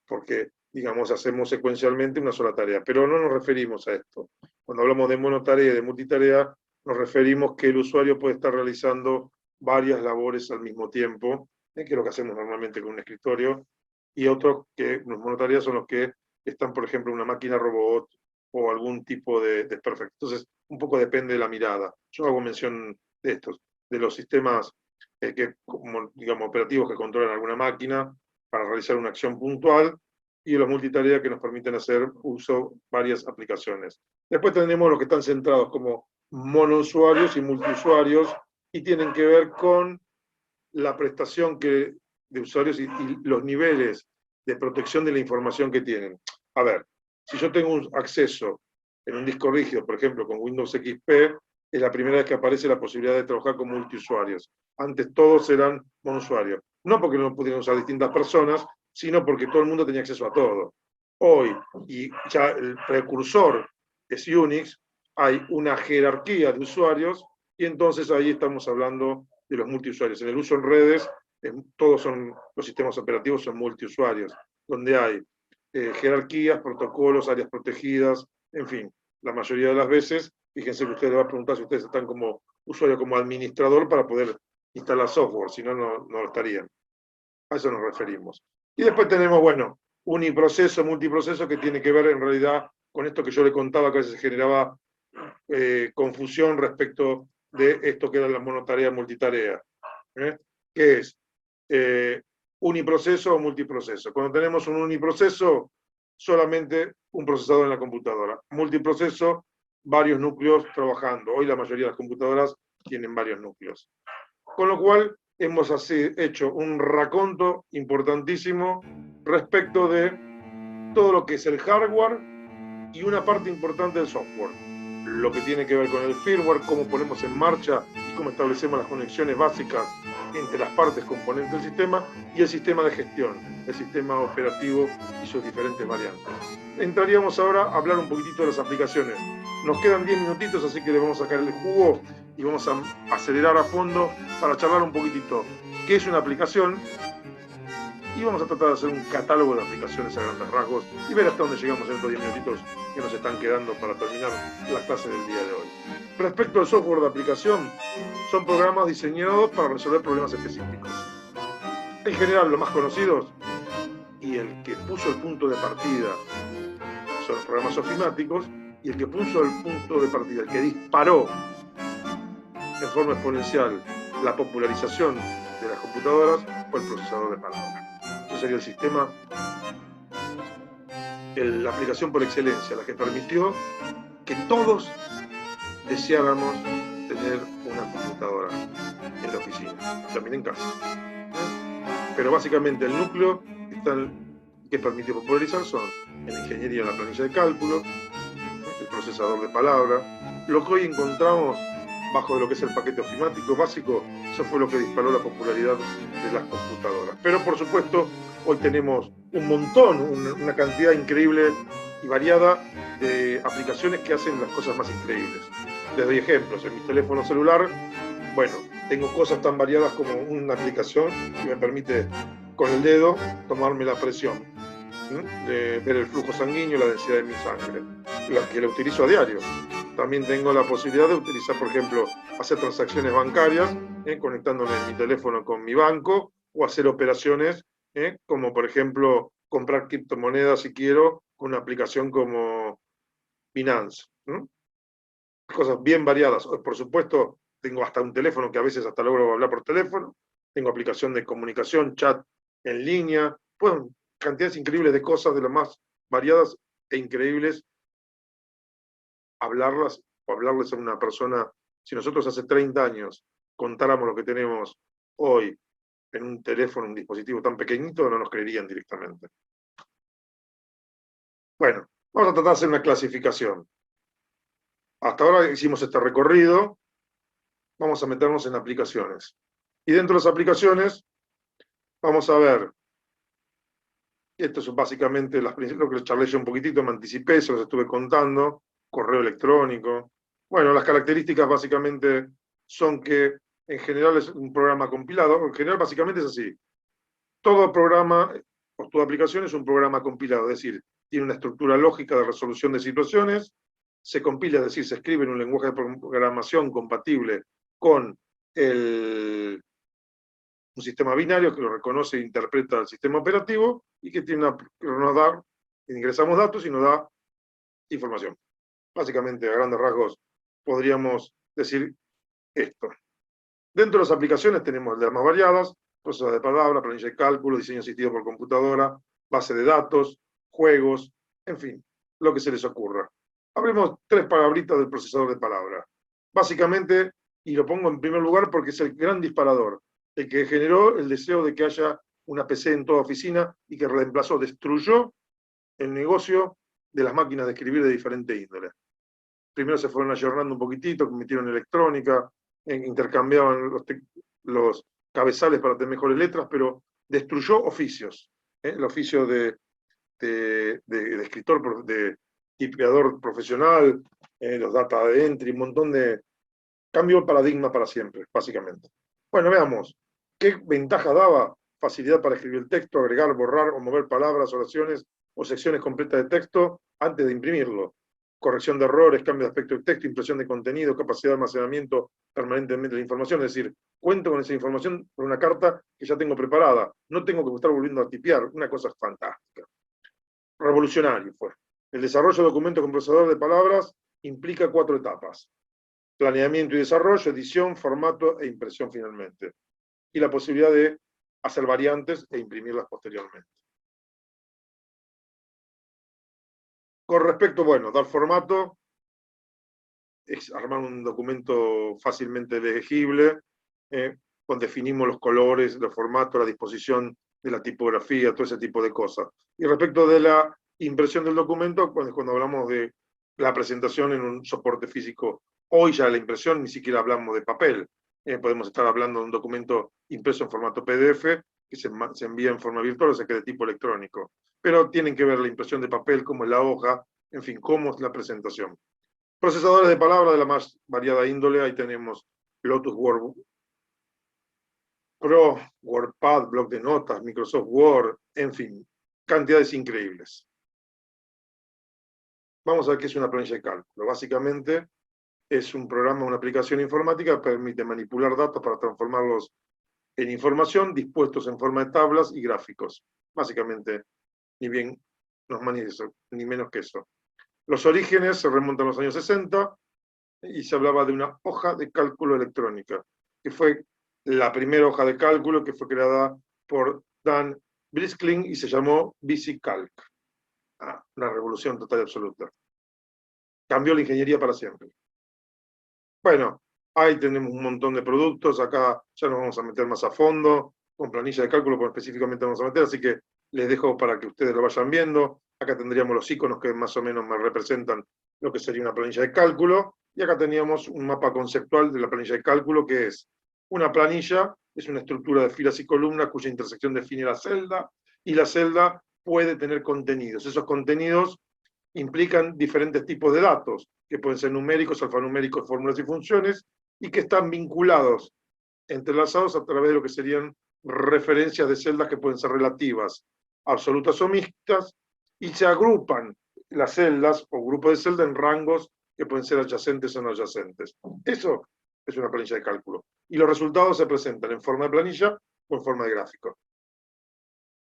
porque, digamos, hacemos secuencialmente una sola tarea, pero no nos referimos a esto. Cuando hablamos de monotarea y de multitarea, nos referimos que el usuario puede estar realizando varias labores al mismo tiempo, que es lo que hacemos normalmente con un escritorio, y otros que los monotareas son los que están, por ejemplo, en una máquina robot o algún tipo de desperfecto. Entonces, un poco depende de la mirada. Yo hago mención de estos, de los sistemas como, digamos, operativos que controlan alguna máquina para realizar una acción puntual, y los multitarea que nos permiten hacer uso de varias aplicaciones. Después tenemos los que están centrados como monousuarios y multiusuarios, y tienen que ver con la prestación de usuarios y los niveles de protección de la información que tienen. A ver, si yo tengo un acceso en un disco rígido, por ejemplo, con Windows XP, es la primera vez que aparece la posibilidad de trabajar con multiusuarios. Antes todos eran monousuarios. No porque no pudieran usar distintas personas, sino porque todo el mundo tenía acceso a todo. Hoy, y ya el precursor es Unix, hay una jerarquía de usuarios, y entonces ahí estamos hablando de los multiusuarios. En el uso en redes, todos los sistemas operativos son multiusuarios, donde hay jerarquías, protocolos, áreas protegidas, en fin, la mayoría de las veces. Fíjense que usted le va a preguntar si ustedes están como usuario, como administrador, para poder instalar software, si no, no lo estarían. A eso nos referimos. Y después tenemos, bueno, uniproceso, multiproceso, que tiene que ver en realidad con esto que yo le contaba, que a veces generaba confusión respecto de esto que era la monotarea, multitarea. Que es uniproceso o multiproceso. Cuando tenemos un uniproceso, solamente un procesador en la computadora. Multiproceso, varios núcleos trabajando. Hoy la mayoría de las computadoras tienen varios núcleos. Con lo cual, hemos hecho un raconto importantísimo respecto de todo lo que es el hardware y una parte importante del software. Lo que tiene que ver con el firmware, cómo ponemos en marcha y cómo establecemos las conexiones básicas entre las partes componentes del sistema, y el sistema de gestión, el sistema operativo y sus diferentes variantes. Entraríamos ahora a hablar un poquitito de las aplicaciones. Nos quedan 10 minutitos, así que le vamos a sacar el jugo y vamos a acelerar a fondo para charlar un poquitito qué es una aplicación, y vamos a tratar de hacer un catálogo de aplicaciones a grandes rasgos y ver hasta dónde llegamos en estos 10 minutitos que nos están quedando para terminar la clase del día de hoy. Respecto al software de aplicación, son programas diseñados para resolver problemas específicos. En general, los más conocidos y el que puso el punto de partida son los programas ofimáticos, y el que puso el punto de partida, el que disparó en forma exponencial la popularización de las computadoras, fue el procesador de palabra. Eso sería el sistema, la aplicación por excelencia, la que permitió que todos deseáramos tener una computadora en la oficina, también en casa. Pero básicamente el núcleo que permite popularizar son la ingeniería en la planilla de cálculo, el procesador de palabra. Lo que hoy encontramos bajo lo que es el paquete ofimático básico, eso fue lo que disparó la popularidad de las computadoras. Pero por supuesto, hoy tenemos un montón, una cantidad increíble y variada de aplicaciones que hacen las cosas más increíbles. Les doy ejemplos. En mi teléfono celular, bueno, tengo cosas tan variadas como una aplicación que me permite con el dedo tomarme la presión, de ver el flujo sanguíneo, la densidad de mi sangre, que la utilizo a diario. También tengo la posibilidad de utilizar, por ejemplo, hacer transacciones bancarias, conectándome mi teléfono con mi banco, o hacer operaciones, como por ejemplo comprar criptomonedas si quiero, con una aplicación como Binance. Cosas bien variadas. Por supuesto, tengo hasta un teléfono que a veces hasta logro hablar por teléfono. Tengo aplicación de comunicación, chat en línea. Bueno, cantidades increíbles de cosas, de las más variadas e increíbles. Hablarles a una persona, si nosotros hace 30 años contáramos lo que tenemos hoy en un teléfono, un dispositivo tan pequeñito, no nos creerían directamente. Bueno, vamos a tratar de hacer una clasificación. Hasta ahora hicimos este recorrido, vamos a meternos en aplicaciones. Y dentro de las aplicaciones, vamos a ver, esto es básicamente lo que les charlé yo un poquitito, me anticipé, se los estuve contando, correo electrónico. Bueno, las características básicamente son que en general es un programa compilado, en general básicamente es así. Todo programa o toda aplicación es un programa compilado, es decir, tiene una estructura lógica de resolución de situaciones, se compila, es decir, se escribe en un lenguaje de programación compatible con un sistema binario que lo reconoce e interpreta el sistema operativo, y que nos da, ingresamos datos y nos da información. Básicamente, a grandes rasgos, podríamos decir esto. Dentro de las aplicaciones tenemos de las más variadas, procesador de palabra, planilla de cálculo, diseño asistido por computadora, base de datos, juegos, en fin, lo que se les ocurra. Hablemos 3 palabritas del procesador de palabra. Básicamente, y lo pongo en primer lugar porque es el gran disparador, el que generó el deseo de que haya una PC en toda oficina y que reemplazó, destruyó el negocio de las máquinas de escribir de diferente índole. Primero se fueron ayornando un poquitito, metieron electrónica, intercambiaban los cabezales para tener mejores letras, pero destruyó oficios. El oficio de escritor, de tipeador profesional, los data entry, un montón de... Cambió el paradigma para siempre, básicamente. Bueno, veamos. ¿Qué ventaja daba? Facilidad para escribir el texto, agregar, borrar o mover palabras, oraciones o secciones completas de texto antes de imprimirlo. Corrección de errores, cambio de aspecto del texto, impresión de contenido, capacidad de almacenamiento permanentemente de la información. Es decir, cuento con esa información por una carta que ya tengo preparada. No tengo que estar volviendo a tipear. Una cosa fantástica. Revolucionario fue. El desarrollo de documentos con procesador de palabras implica 4 etapas. Planeamiento y desarrollo, edición, formato e impresión finalmente. Y la posibilidad de hacer variantes e imprimirlas posteriormente. Con respecto, bueno, dar formato, es armar un documento fácilmente legible, donde definimos los colores, los formatos, la disposición de la tipografía, todo ese tipo de cosas. Y respecto de la impresión del documento, cuando hablamos de la presentación en un soporte físico, hoy ya la impresión ni siquiera hablamos de papel. Podemos estar hablando de un documento impreso en formato PDF, que se envía en forma virtual, o sea que de tipo electrónico. Pero tienen que ver la impresión de papel, cómo es la hoja, en fin, cómo es la presentación. Procesadores de palabra de la más variada índole, ahí tenemos Lotus Word Pro, WordPad, bloc de notas, Microsoft Word, en fin, cantidades increíbles. Vamos a ver qué es una planilla de cálculo. Básicamente es un programa, una aplicación informática que permite manipular datos para transformarlos en información dispuestos en forma de tablas y gráficos. Básicamente, ni bien ni menos que eso. Los orígenes se remontan a los años 60 y se hablaba de una hoja de cálculo electrónica, que fue la primera hoja de cálculo que fue creada por Dan Briskling y se llamó VisiCalc. Una revolución total y absoluta. Cambió la ingeniería para siempre. Bueno, ahí tenemos un montón de productos, acá ya nos vamos a meter más a fondo, con planilla de cálculo, porque específicamente vamos a meter, así que les dejo para que ustedes lo vayan viendo. Acá tendríamos los iconos que más o menos me representan lo que sería una planilla de cálculo, y acá teníamos un mapa conceptual de la planilla de cálculo, que es una planilla, es una estructura de filas y columnas cuya intersección define la celda, y la celda puede tener contenidos. Esos contenidos implican diferentes tipos de datos, que pueden ser numéricos, alfanuméricos, fórmulas y funciones, y que están vinculados, entrelazados a través de lo que serían referencias de celdas que pueden ser relativas, absolutas o mixtas, y se agrupan las celdas o grupos de celdas en rangos que pueden ser adyacentes o no adyacentes. Eso es una planilla de cálculo. Y los resultados se presentan en forma de planilla o en forma de gráfico.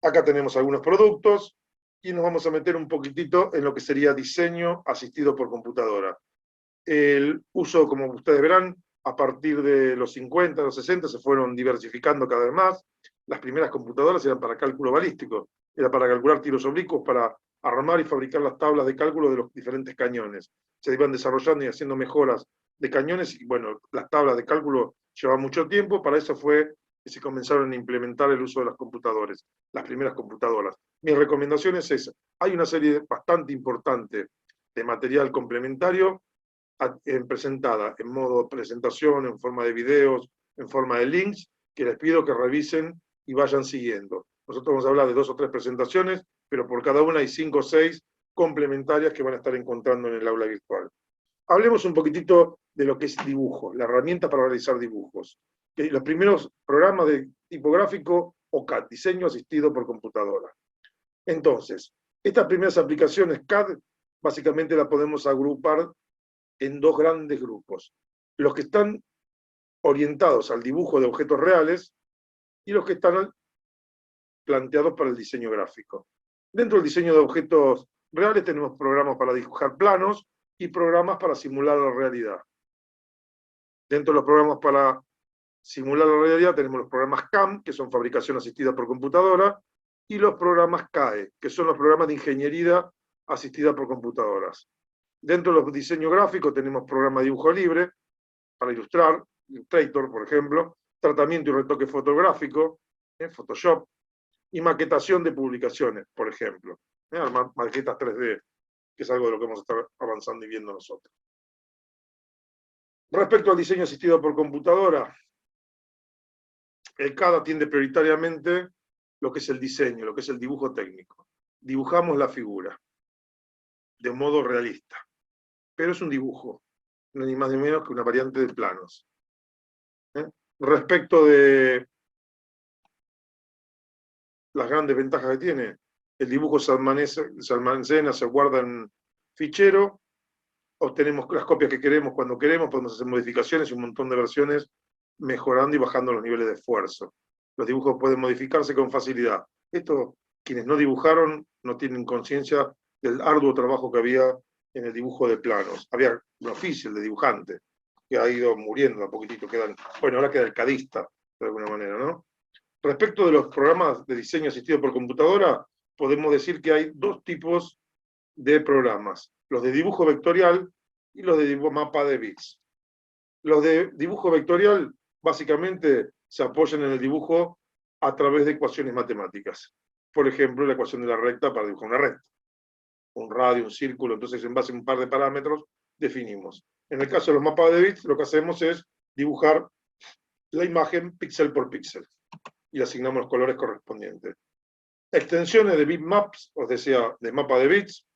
Acá tenemos algunos productos, y nos vamos a meter un poquitito en lo que sería diseño asistido por computadora. El uso, como ustedes verán, a partir de los 50, los 60, se fueron diversificando cada vez más. Las primeras computadoras eran para cálculo balístico, era para calcular tiros oblicuos, para armar y fabricar las tablas de cálculo de los diferentes cañones. Se iban desarrollando y haciendo mejoras de cañones, y bueno, las tablas de cálculo llevaban mucho tiempo, para eso fue que se comenzaron a implementar el uso de las computadoras, las primeras computadoras. Mi recomendación es esa. Hay una serie bastante importante de material complementario presentada en modo presentación, en forma de videos, en forma de links, que les pido que revisen y vayan siguiendo. Nosotros vamos a hablar de 2 o 3 presentaciones, pero por cada una hay 5 o 6 complementarias que van a estar encontrando en el aula virtual. Hablemos un poquitito de lo que es dibujo, la herramienta para realizar dibujos. Los primeros programas de tipográfico o CAD, diseño asistido por computadora. Entonces, estas primeras aplicaciones CAD, básicamente las podemos agrupar en 2 grandes grupos. Los que están orientados al dibujo de objetos reales y los que están planteados para el diseño gráfico. Dentro del diseño de objetos reales tenemos programas para dibujar planos y programas para simular la realidad. Dentro de los programas para simular la realidad tenemos los programas CAM, que son fabricación asistida por computadora, y los programas CAE, que son los programas de ingeniería asistida por computadoras. Dentro de los diseños gráficos tenemos programa de dibujo libre, para ilustrar, Illustrator, por ejemplo, tratamiento y retoque fotográfico, Photoshop, y maquetación de publicaciones, por ejemplo. Armar maquetas 3D, que es algo de lo que vamos a estar avanzando y viendo nosotros. Respecto al diseño asistido por computadora, el CAD atiende prioritariamente lo que es el diseño, lo que es el dibujo técnico. Dibujamos la figura de modo realista, pero es un dibujo, no ni más ni menos que una variante de planos. Respecto de las grandes ventajas que tiene, el dibujo se almacena, se guarda en fichero, obtenemos las copias que queremos cuando queremos, podemos hacer modificaciones y un montón de versiones, mejorando y bajando los niveles de esfuerzo. Los dibujos pueden modificarse con facilidad. Esto, quienes no dibujaron, no tienen conciencia del arduo trabajo que había en el dibujo de planos. Había un oficio, el de dibujante, que ha ido muriendo a poquitito. Bueno, ahora queda el cadista, de alguna manera, ¿no? Respecto de los programas de diseño asistido por computadora, podemos decir que hay dos tipos de programas, los de dibujo vectorial y los de mapa de bits. Los de dibujo vectorial básicamente se apoyan en el dibujo a través de ecuaciones matemáticas. Por ejemplo, la ecuación de la recta para dibujar una recta, un radio, un círculo, entonces en base a un par de parámetros definimos. En el caso de los mapas de bits, lo que hacemos es dibujar la imagen píxel por píxel y asignamos los colores correspondientes. Extensiones de bitmaps, o sea, de mapa de bits,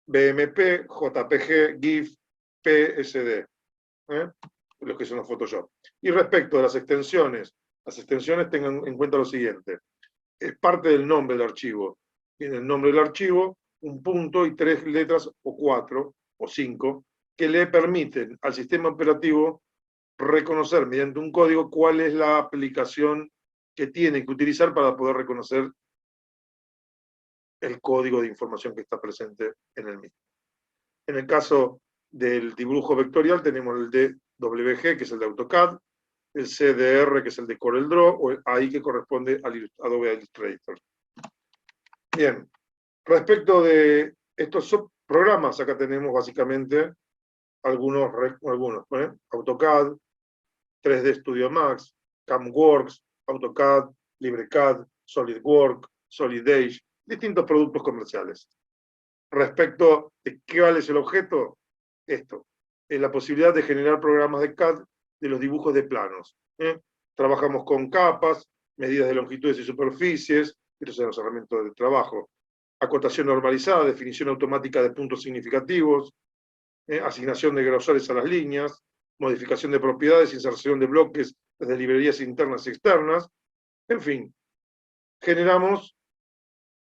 BMP, JPG, GIF, PSD, los que son los Photoshop. Y respecto a las extensiones tengan en cuenta lo siguiente, es parte del nombre del archivo. Tiene el nombre del archivo, un punto y 3 letras, o 4, o 5, que le permiten al sistema operativo reconocer mediante un código cuál es la aplicación que tiene que utilizar para poder reconocer el código de información que está presente en el mismo. En el caso del dibujo vectorial tenemos el DWG, que es el de AutoCAD, el CDR, que es el de CorelDRAW, o el AI, que corresponde al Adobe Illustrator. Bien, respecto de estos programas, acá tenemos básicamente algunos AutoCAD, 3D Studio Max, CamWorks, AutoCAD, LibreCAD, SolidWorks, SolidEdge, distintos productos comerciales. Respecto de cuál es el objeto, esto, es la posibilidad de generar programas de CAD de los dibujos de planos. Trabajamos con capas, medidas de longitudes y superficies, estos son los herramientas de trabajo. Acotación normalizada, definición automática de puntos significativos, asignación de grosores a las líneas, modificación de propiedades, inserción de bloques desde librerías internas y externas, en fin, generamos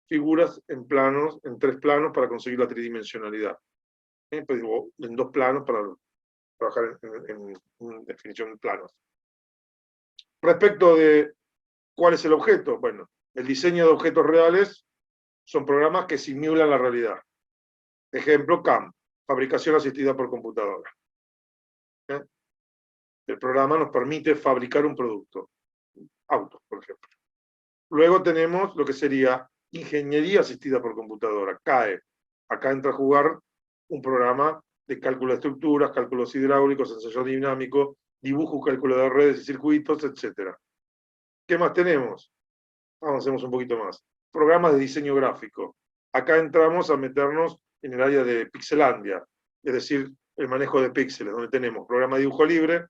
figuras en planos, en 3 planos para conseguir la tridimensionalidad. Pues digo, en 2 planos para trabajar en definición de planos. Respecto de cuál es el objeto, bueno, el diseño de objetos reales son programas que simulan la realidad. Ejemplo, CAM, fabricación asistida por computadora. El programa nos permite fabricar un producto, autos, por ejemplo. Luego tenemos lo que sería ingeniería asistida por computadora, CAE. Acá entra a jugar un programa de cálculo de estructuras, cálculos hidráulicos, ensayo dinámico, dibujo, cálculo de redes y circuitos, etc. ¿Qué más tenemos? Avancemos un poquito más. Programas de diseño gráfico. Acá entramos a meternos en el área de Pixelandia, es decir, el manejo de píxeles, donde tenemos programa de dibujo libre,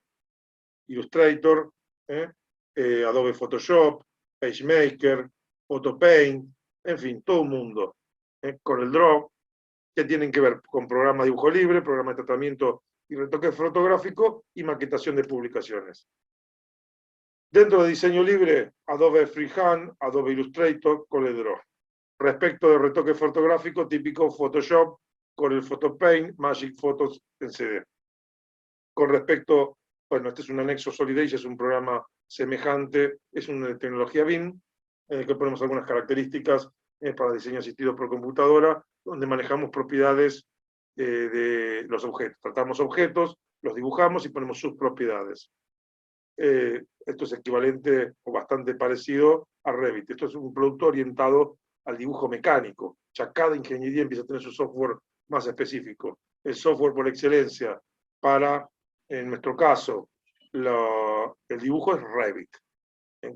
Illustrator, Adobe Photoshop, PageMaker, Photopaint, en fin, todo un mundo. CorelDRAW, que tienen que ver con programa de dibujo libre, programa de tratamiento y retoque fotográfico y maquetación de publicaciones. Dentro de diseño libre, Adobe Freehand, Adobe Illustrator, CorelDRAW. Respecto de retoque fotográfico, típico Photoshop, Corel Photopaint, Magic Photos en CD. Con respecto, bueno, este es un anexo SolidEdge, es un programa semejante, es una tecnología BIM, en el que ponemos algunas características para diseño asistido por computadora, donde manejamos propiedades de los objetos. Tratamos objetos, los dibujamos y ponemos sus propiedades. esto es equivalente o bastante parecido a Revit. Esto es un producto orientado al dibujo mecánico. Ya cada ingeniería empieza a tener su software más específico. El software por excelencia para, en nuestro caso, el dibujo es Revit,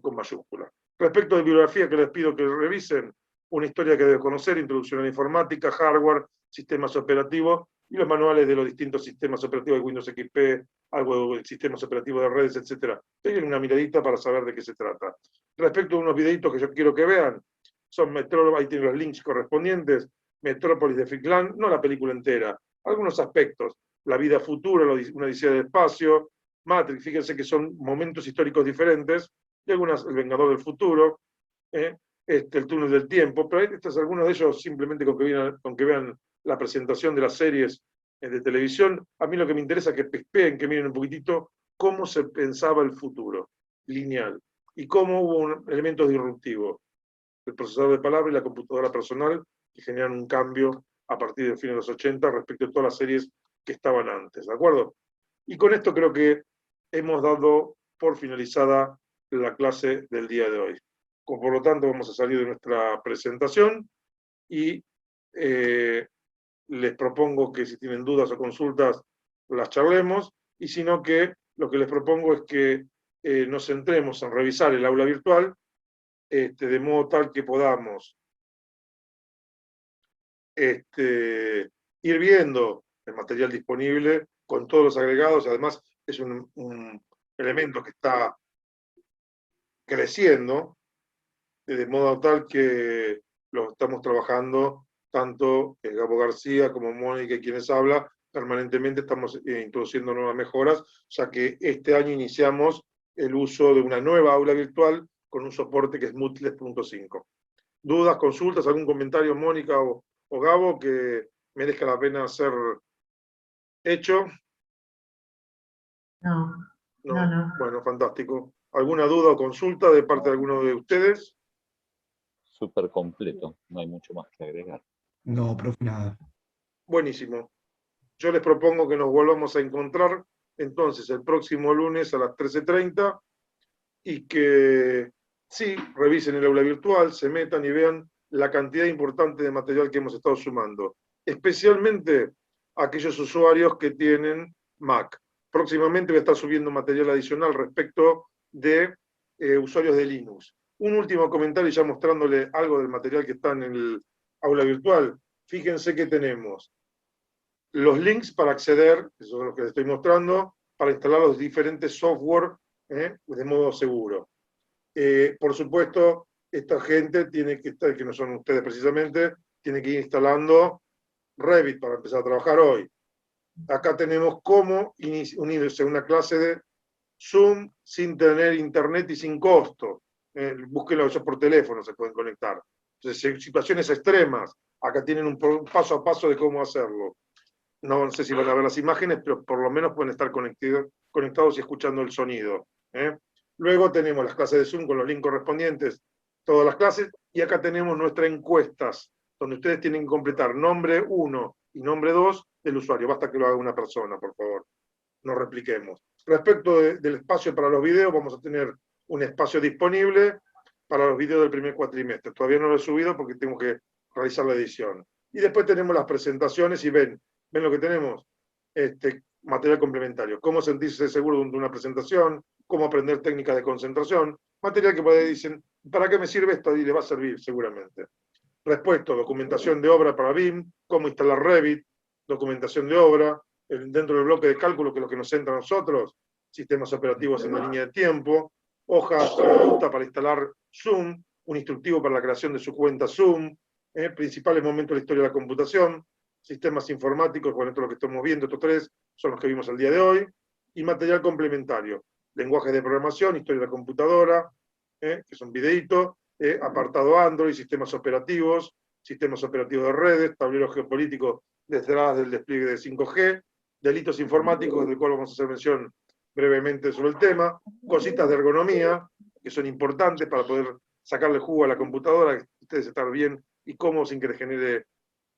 con mayúscula. Respecto de bibliografía que les pido que revisen, una historia que debe conocer, introducción a la informática, hardware, sistemas operativos y los manuales de los distintos sistemas operativos de Windows XP, algo de sistemas operativos de redes, etc. Tengan una miradita para saber de qué se trata. Respecto a unos videitos que yo quiero que vean, son ahí tienen los links correspondientes, Metrópolis de Ficlán, no la película entera, algunos aspectos, la vida futura, una odisea del espacio, Matrix, fíjense que son momentos históricos diferentes, y algunas, El Vengador del Futuro, el Túnel del Tiempo, pero algunos de ellos simplemente con que vean la presentación de las series de televisión, a mí lo que me interesa es que pespeen, que miren un poquitito cómo se pensaba el futuro, lineal, y cómo hubo elementos disruptivos, el procesador de palabra y la computadora personal, que generan un cambio a partir del fin de los 80 respecto a todas las series que estaban antes, ¿de acuerdo? Y con esto creo que hemos dado por finalizada la clase del día de hoy. Por lo tanto, vamos a salir de nuestra presentación y les propongo que si tienen dudas o consultas las charlemos, y si no, que lo que les propongo es que nos centremos en revisar el aula virtual, de modo tal que podamos ir viendo el material disponible con todos los agregados. Además, es un elemento que está creciendo, de modo tal que lo estamos trabajando tanto Gabo García como Mónica y quienes habla, permanentemente estamos introduciendo nuevas mejoras, ya que este año iniciamos el uso de una nueva aula virtual con un soporte que es Moodle 3.5. ¿Dudas, consultas, algún comentario, Mónica o Gabo, que merezca la pena ser hecho? No. Bueno, fantástico. ¿Alguna duda o consulta de parte de alguno de ustedes? Súper completo, no hay mucho más que agregar. No, profe, nada. Buenísimo. Yo les propongo que nos volvamos a encontrar entonces el próximo lunes a las 13:30 y que sí, revisen el aula virtual, se metan y vean la cantidad importante de material que hemos estado sumando, especialmente aquellos usuarios que tienen Mac. Próximamente voy a estar subiendo material adicional respecto de usuarios de Linux. Un último comentario ya mostrándole algo del material que está en el aula virtual. Fíjense que tenemos los links para acceder, eso es lo que les estoy mostrando, para instalar los diferentes software de modo seguro. Por supuesto, esta gente tiene que estar, que no son ustedes precisamente, tiene que ir instalando Revit para empezar a trabajar hoy. Acá tenemos cómo unirse a una clase de Zoom sin tener internet y sin costo. Búsquenlo eso por teléfono, se pueden conectar. Entonces, situaciones extremas, acá tienen un paso a paso de cómo hacerlo. No sé si van a ver las imágenes, pero por lo menos pueden estar conectados y escuchando el sonido. Luego tenemos las clases de Zoom con los links correspondientes, todas las clases, y acá tenemos nuestras encuestas, donde ustedes tienen que completar nombre 1 y nombre 2 del usuario. Basta que lo haga una persona, por favor. No repliquemos. Respecto del espacio para los videos, vamos a tener un espacio disponible para los videos del primer cuatrimestre. Todavía no lo he subido porque tengo que realizar la edición. Y después tenemos las presentaciones y ven lo que tenemos, material complementario, cómo sentirse seguro de una presentación, cómo aprender técnicas de concentración, material que puede dicen, ¿para qué me sirve esto? Y le va a servir seguramente. Respecto, documentación de obra para BIM, cómo instalar Revit, documentación de obra, dentro del bloque de cálculo, que es lo que nos centra a nosotros, sistemas operativos en la línea de tiempo, hojas de ruta para instalar Zoom, un instructivo para la creación de su cuenta Zoom, principales momentos de la historia de la computación, sistemas informáticos, bueno, esto es lo que estamos viendo, estos tres son los que vimos el día de hoy, y material complementario, lenguajes de programación, historia de la computadora, que son videitos, apartado Android, sistemas operativos de redes, tableros geopolíticos detrás del despliegue de 5G, delitos informáticos, del cual vamos a hacer mención brevemente sobre el tema, cositas de ergonomía, que son importantes para poder sacarle jugo a la computadora, que ustedes estén bien y cómo sin que les genere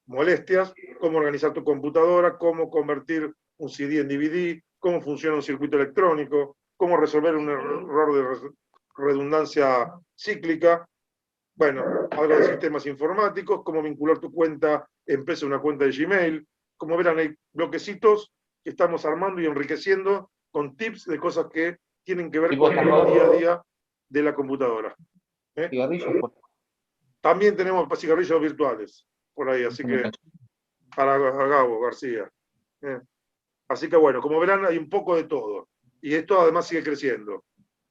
molestias, cómo organizar tu computadora, cómo convertir un CD en DVD, cómo funciona un circuito electrónico, cómo resolver un error de redundancia cíclica, bueno, algo de sistemas informáticos, cómo vincular tu cuenta empresa a una cuenta de Gmail. Como verán, hay bloquecitos que estamos armando y enriqueciendo con tips de cosas que tienen que ver con el día a día de la computadora. Cigarrillos, También tenemos cigarrillos virtuales por ahí, así que para Gabo García. Así que bueno, como verán, hay un poco de todo. Y esto además sigue creciendo.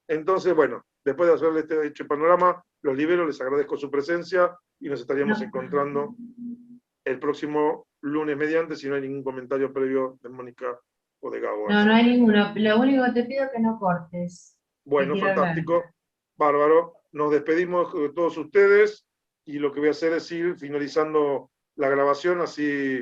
Entonces, bueno, después de hacerle este hecho panorama, los libero, les agradezco su presencia y nos estaríamos encontrando el próximo lunes mediante, si no hay ningún comentario previo de Mónica o de Gabo. No, no hay ninguno. Lo único que te pido es que no cortes. Bueno, quiero hablar. fantástico, bárbaro. Nos despedimos de todos ustedes y lo que voy a hacer es ir finalizando la grabación, así